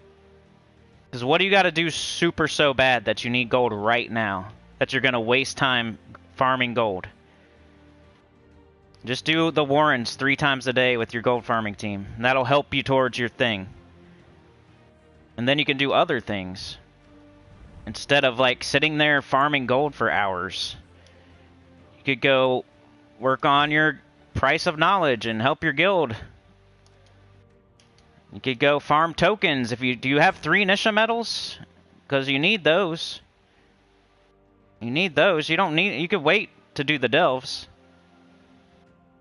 Because what do you got to do super so bad that you need gold right now? That you're going to waste time farming gold? Just do the Warrens 3 times a day with your gold farming team. And that'll help you towards your thing. And then you can do other things. Instead of like sitting there farming gold for hours. You could go work on your price of knowledge and help your guild. You could go farm tokens. Do you have 3 Nisha medals? Because you need those. You need those. You could wait to do the delves.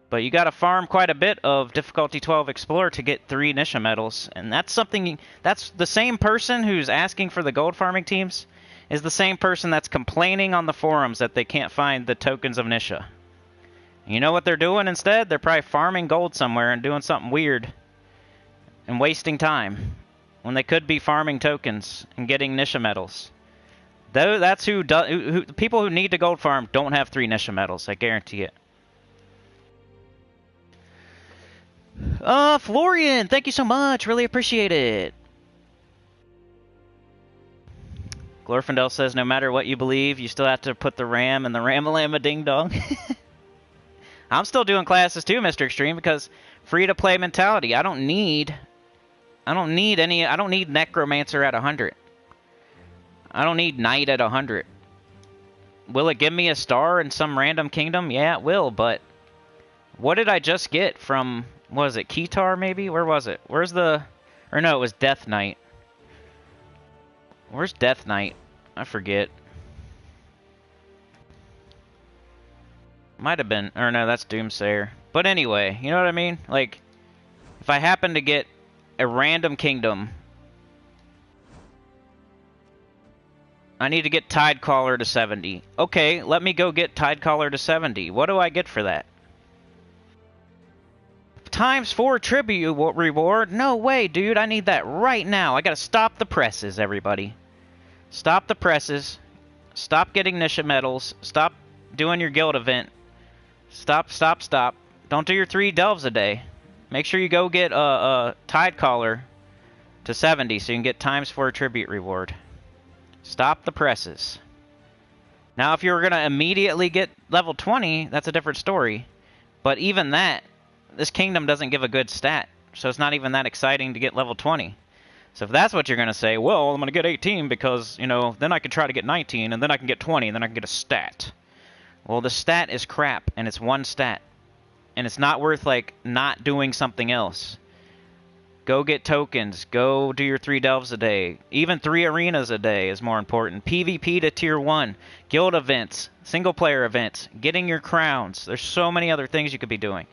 But you got to farm quite a bit of difficulty 12 Explorer to get 3 Nisha medals. And that's something... That's the same person who's asking for the gold farming teams is the same person that's complaining on the forums that they can't find the tokens of Nisha. You know what they're doing instead? They're probably farming gold somewhere and doing something weird. And wasting time. When they could be farming tokens and getting Nisha medals. Though that's people who need to gold farm don't have 3 Nisha medals. I guarantee it. Florian, thank you so much. Really appreciate it. Glorfindel says, no matter what you believe, you still have to put the ram in the Ramalama Ding Dong. I'm still doing classes too, Mr. Extreme, because free-to-play mentality. I don't need Necromancer at 100. I don't need Knight at 100. Will it give me a star in some random kingdom? Yeah, it will, but what did I just get from... What was it, Kitar maybe? Where was it? Where's the... Or no, it was Death Knight. Where's Death Knight? I forget. Might have been... Or no, that's Doomsayer. But anyway, you know what I mean? Like, if I happen to get a random kingdom, I need to get Tidecaller to 70. Okay, let me go get Tidecaller to 70. What do I get for that? ×4 tribute reward? No way, dude. I need that right now. I gotta stop the presses, everybody. Stop the presses. Stop getting Nisha medals. Stop doing your guild event. Stop. Don't do your 3 delves a day. Make sure you go get a Tidecaller to 70 so you can get ×4 tribute reward. Stop the presses. Now, if you were gonna immediately get level 20, that's a different story. But even that, this kingdom doesn't give a good stat, so it's not even that exciting to get level 20. So if that's what you're going to say, well, I'm going to get 18 because, you know, then I can try to get 19, and then I can get 20, and then I can get a stat. Well, the stat is crap, and it's 1 stat. And it's not worth, like, not doing something else. Go get tokens. Go do your 3 delves a day. Even 3 arenas a day is more important. PvP to tier 1. Guild events. Single player events. Getting your crowns. There's so many other things you could be doing.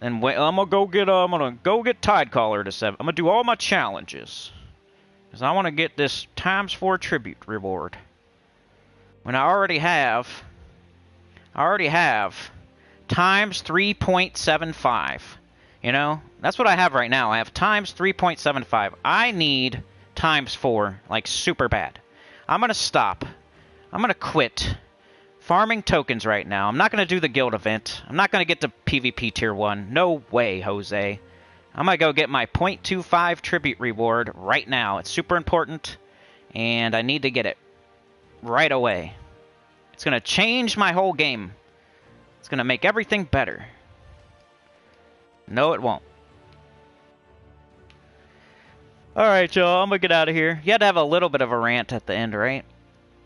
And I'm gonna go get Tidecaller to 7. I'm gonna do all my challenges. Because I want to get this ×4 tribute reward. When I already have times 3.75. You know? That's what I have right now. I have times 3.75. I need ×4, like super bad. I'm going to stop. I'm going to quit farming tokens right now. I'm not going to do the guild event. I'm not going to get to PvP tier 1. No way, Jose. I'm going to go get my 0.25 tribute reward right now. It's super important, and I need to get it right away. It's going to change my whole game. It's going to make everything better. No, it won't. Alright, y'all. I'm going to get out of here. You had to have a little bit of a rant at the end, right?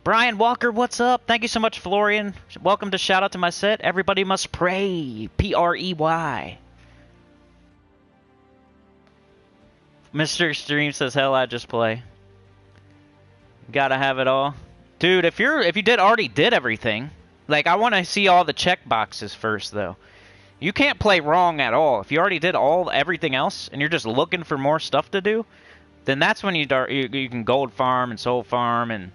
Brian Walker, what's up? Thank you so much, Florian. Welcome to Shout Out to My Set. Everybody must pray. P-R-E-Y. Mr. Extreme says, hell, I just play. Gotta have it all. Dude, if you already did everything, like, I want to see all the check boxes first, though. You can't play wrong at all. If you already did everything else, and you're just looking for more stuff to do, then that's when you can gold farm and soul farm and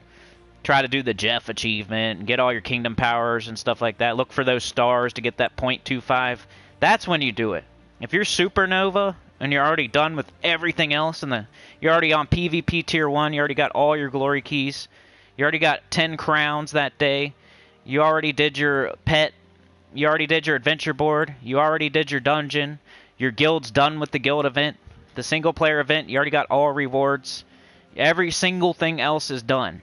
try to do the Jeff achievement and get all your kingdom powers and stuff like that. Look for those stars to get that 0.25. That's when you do it. If you're Supernova and you're already done with everything else, and you're already on PvP tier 1, you already got all your glory keys, you already got 10 crowns that day, you already did your pet, you already did your adventure board, you already did your dungeon, your guild's done with the guild event, the single player event, you already got all rewards, every single thing else is done.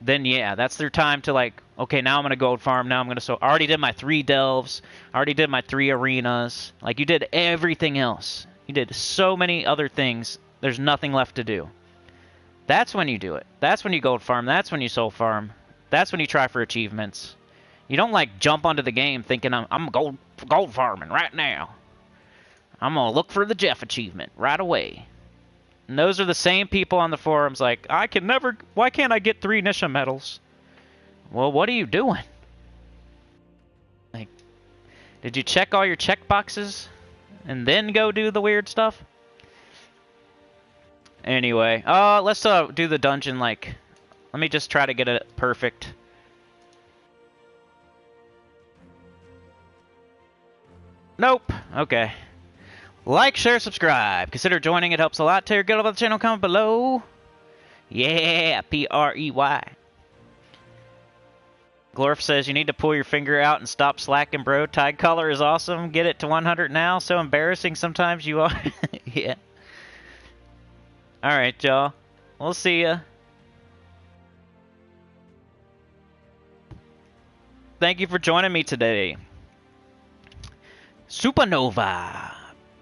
Then yeah, that's their time to, like, okay, now I'm going to gold farm, now I'm going to... I already did my 3 delves, I already did my 3 arenas, like, you did everything else. You did so many other things, there's nothing left to do. That's when you do it. That's when you gold farm, that's when you soul farm, that's when you try for achievements. You don't, like, jump onto the game thinking, I'm gold farming right now. I'm going to look for the Jeff achievement right away. And those are the same people on the forums like, why can't I get 3 Nisha medals? Well, what are you doing? Like, did you check all your check boxes and then go do the weird stuff? Anyway, let's do the dungeon, like, let me just try to get it perfect. Nope. Okay. Like, share, subscribe. Consider joining. It helps a lot. Tell your guild about the channel. Comment below. Yeah. P-R-E-Y. Glorf says, you need to pull your finger out and stop slacking, bro. Tidecaller is awesome. Get it to 100 now. So embarrassing sometimes you are. Yeah. Alright, y'all. We'll see ya. Thank you for joining me today. Supernova.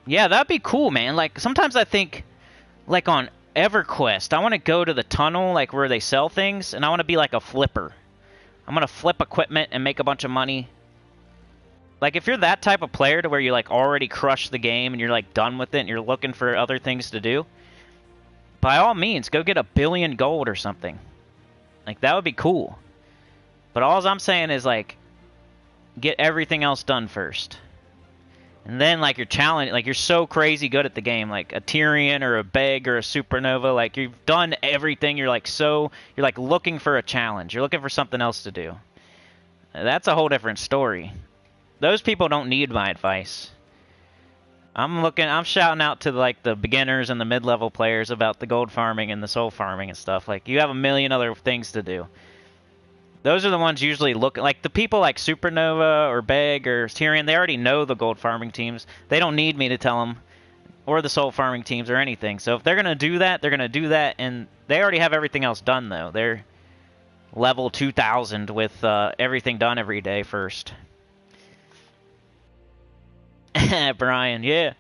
Yeah, that'd be cool, man. Like, sometimes I think, like, on EverQuest, I want to go to the tunnel, like, where they sell things, and I want to be like a flipper. I'm going to flip equipment and make a bunch of money. Like, if you're that type of player to where you, like, already crushed the game and you're, like, done with it and you're looking for other things to do, by all means, go get 1 billion gold or something. Like, that would be cool. But all I'm saying is, like, get everything else done first. And then, like, you're challenged, like, you're so crazy good at the game, like a Tyrion or a Beg or a Supernova, like, you've done everything, you're like looking for a challenge, you're looking for something else to do. That's a whole different story. Those people don't need my advice. I'm shouting out to, like, the beginners and the mid-level players about the gold farming and the soul farming and stuff. Like, you have 1 million other things to do. Those are the ones usually look like the people like Supernova or Beg or Tyrion. They already know the gold farming teams. They don't need me to tell them, or the soul farming teams or anything. So if they're gonna do that, they're gonna do that, and they already have everything else done though. They're level 2,000 with everything done every day first. Brian, yeah.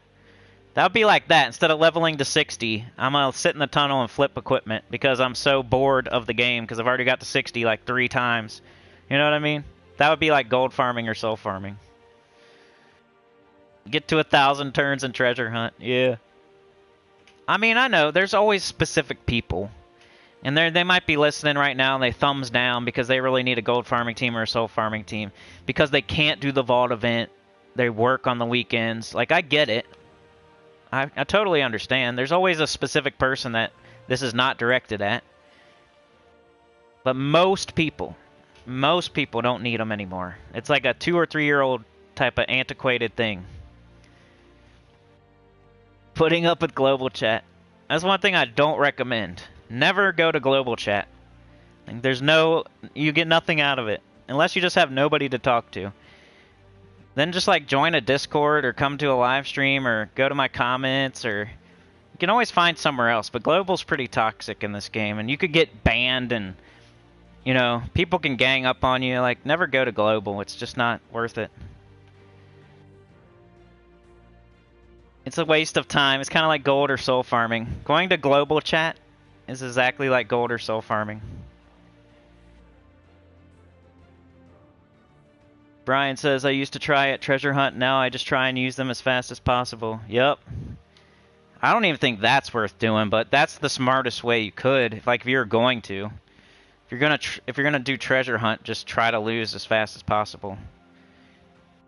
That would be like that. Instead of leveling to 60, I'm going to sit in the tunnel and flip equipment because I'm so bored of the game because I've already got to 60 like 3 times. You know what I mean? That would be like gold farming or soul farming. Get to 1,000 turns and treasure hunt. Yeah. I mean, I know. There's always specific people. And they might be listening right now and they thumbs down because they really need a gold farming team or a soul farming team. Because they can't do the vault event. they work on the weekends. Like, I get it. I totally understand. There's always a specific person that this is not directed at. But most people don't need them anymore. It's like a 2 or 3 year old type of antiquated thing. Putting up with global chat. That's one thing I don't recommend. Never go to global chat. Like, you get nothing out of it. Unless you just have nobody to talk to. Then just like join a Discord or come to a live stream or go to my comments, or you can always find somewhere else. But global's pretty toxic in this game, and you could get banned, and you know, people can gang up on you. Like, never go to global. It's just not worth it. It's a waste of time. It's kind of like gold or soul farming. Going to global chat is exactly like gold or soul farming. Brian says, I used to try at Treasure Hunt. Now I just try and use them as fast as possible. Yep. I don't even think that's worth doing, but that's the smartest way you could. Like, if you're going to. If you're gonna do Treasure Hunt, just try to lose as fast as possible.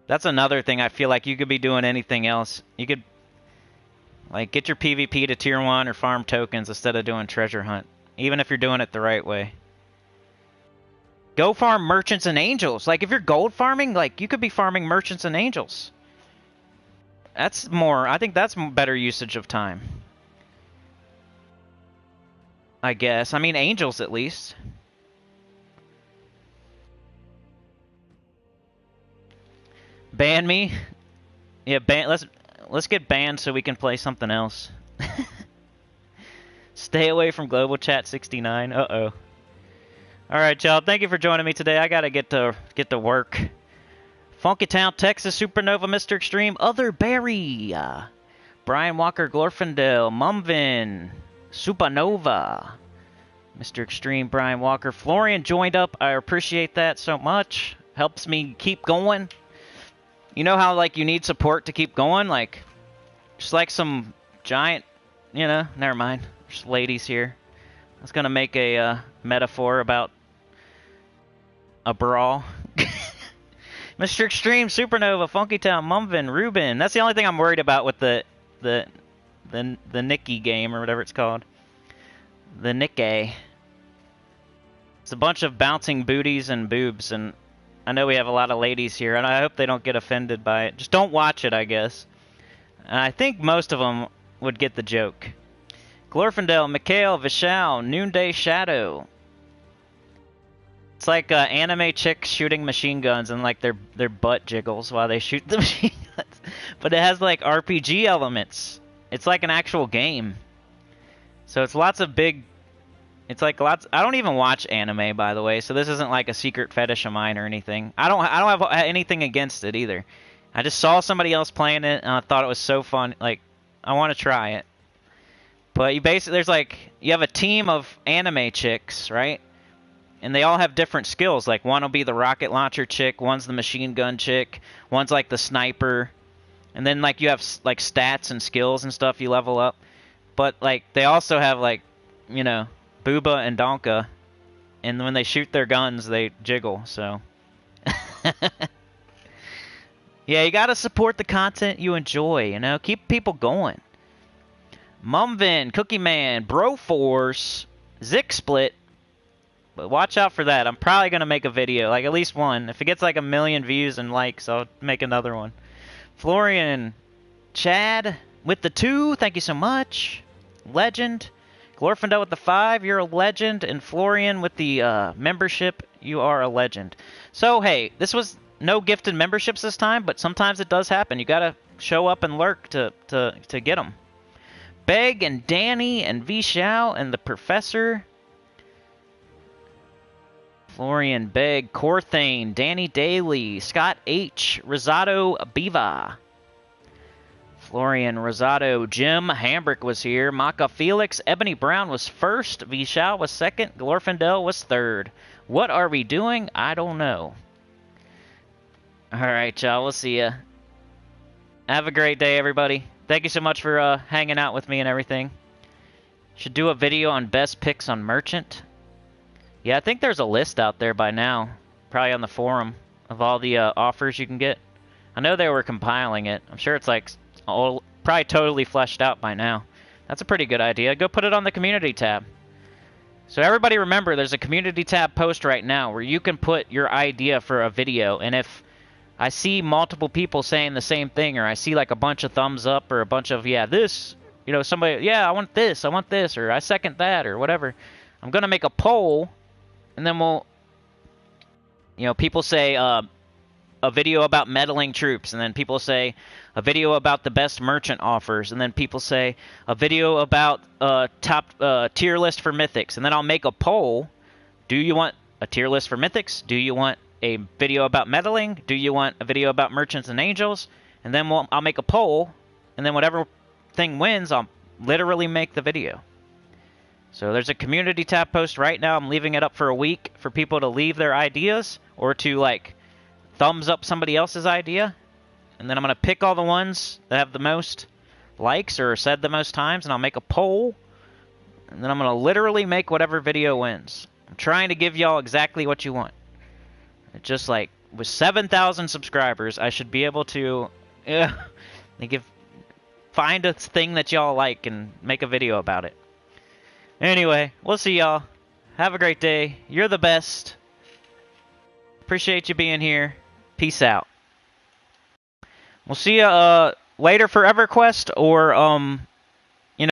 That's another thing. I feel like you could be doing anything else. You could, like, get your PvP to tier 1 or farm tokens instead of doing Treasure Hunt. Even if you're doing it the right way. Go farm merchants and angels. Like, if you're gold farming, like, you could be farming merchants and angels. That's more, I think that's better usage of time. I guess. I mean, angels at least. Ban me? Yeah, let's get banned so we can play something else. Stay away from global chat 69. Uh-oh. Alright, y'all. Thank you for joining me today. I gotta get to work. Funky Town, Texas, Supernova, Mr. Extreme, Other Berry, Brian Walker, Glorfindel, Mumvin, Supernova, Mr. Extreme, Brian Walker, Florian joined up. I appreciate that so much. Helps me keep going. You know how, like, you need support to keep going? Like, just like some giant, you know, never mind. There's ladies here. I was gonna make a metaphor about a brawl. Mr. Extreme, Supernova, Funky Town, Mumvin, Ruben. That's the only thing I'm worried about with the Nicky game, or whatever it's called. The Nicky. It's a bunch of bouncing booties and boobs, and I know we have a lot of ladies here, and I hope they don't get offended by it. Just don't watch it, I guess. And I think most of them would get the joke. Glorfindel, Mikhail, Vishal, Noonday Shadow. It's like anime chicks shooting machine guns, and like their butt jiggles while they shoot the machine guns. But it has like RPG elements. It's like an actual game. So it's lots of big. It's like lots. I don't even watch anime, by the way, so this isn't like a secret fetish of mine or anything. I don't have anything against it either. I just saw somebody else playing it, and I thought it was so fun. Like, I want to try it. But you basically, you have a team of anime chicks, right? And they all have different skills. Like, one will be the rocket launcher chick, one's the machine gun chick, one's like the sniper. And then, like, you have, like, stats and skills and stuff you level up. But, like, they also have, like, you know, Booba and Donka. And when they shoot their guns, they jiggle, so. Yeah, you gotta support the content you enjoy, you know? Keep people going. Mumvin, Cookie Man, Broforce, Ziksplit. But watch out for that. I'm probably going to make a video, like at least one. If it gets like 1 million views and likes, I'll make another one. Florian, Chad with the 2, thank you so much. Legend. Glorfindel with the 5, you're a legend. And Florian with the membership, you are a legend. So, hey, this was no gifted memberships this time, but sometimes it does happen. You got to show up and lurk to get them. Beg and Danny and Vishal and the Professor. Florian, Beg, Corthane, Danny Daly, Scott H, Rosado Biva. Florian, Rosado, Jim Hambrick was here. Maka Felix, Ebony Brown was first. Vishal was second. Glorfindel was third. What are we doing? I don't know. Alright, y'all. We'll see ya. Have a great day, everybody. Thank you so much for hanging out with me and everything. Should do a video on best picks on Merchant. Yeah, I think there's a list out there by now. Probably on the forum of all the offers you can get. I know they were compiling it. I'm sure it's like all, probably totally fleshed out by now. That's a pretty good idea. Go put it on the community tab. So everybody remember, there's a community tab post right now where you can put your idea for a video, and if I see multiple people saying the same thing, or I see like a bunch of thumbs up or a bunch of, yeah, this, you know, somebody, yeah, I want this, or I second that, or whatever, I'm going to make a poll, and then we'll, you know, people say a video about meddling troops, and then people say a video about the best merchant offers, and then people say a video about top tier list for mythics, and then I'll make a poll. Do you want a tier list for mythics? Do you want a video about meddling? Do you want a video about merchants and angels? And then I'll make a poll, and then whatever thing wins, I'll literally make the video. So there's a community tab post right now. I'm leaving it up for a week for people to leave their ideas or to like thumbs up somebody else's idea, and then I'm going to pick all the ones that have the most likes or said the most times, and I'll make a poll, and then I'm going to literally make whatever video wins. I'm trying to give y'all exactly what you want. It's just like, with 7,000 subscribers, I should be able to find a thing that y'all like and make a video about it. Anyway, we'll see y'all. Have a great day. You're the best. Appreciate you being here. Peace out. We'll see you later for EverQuest, or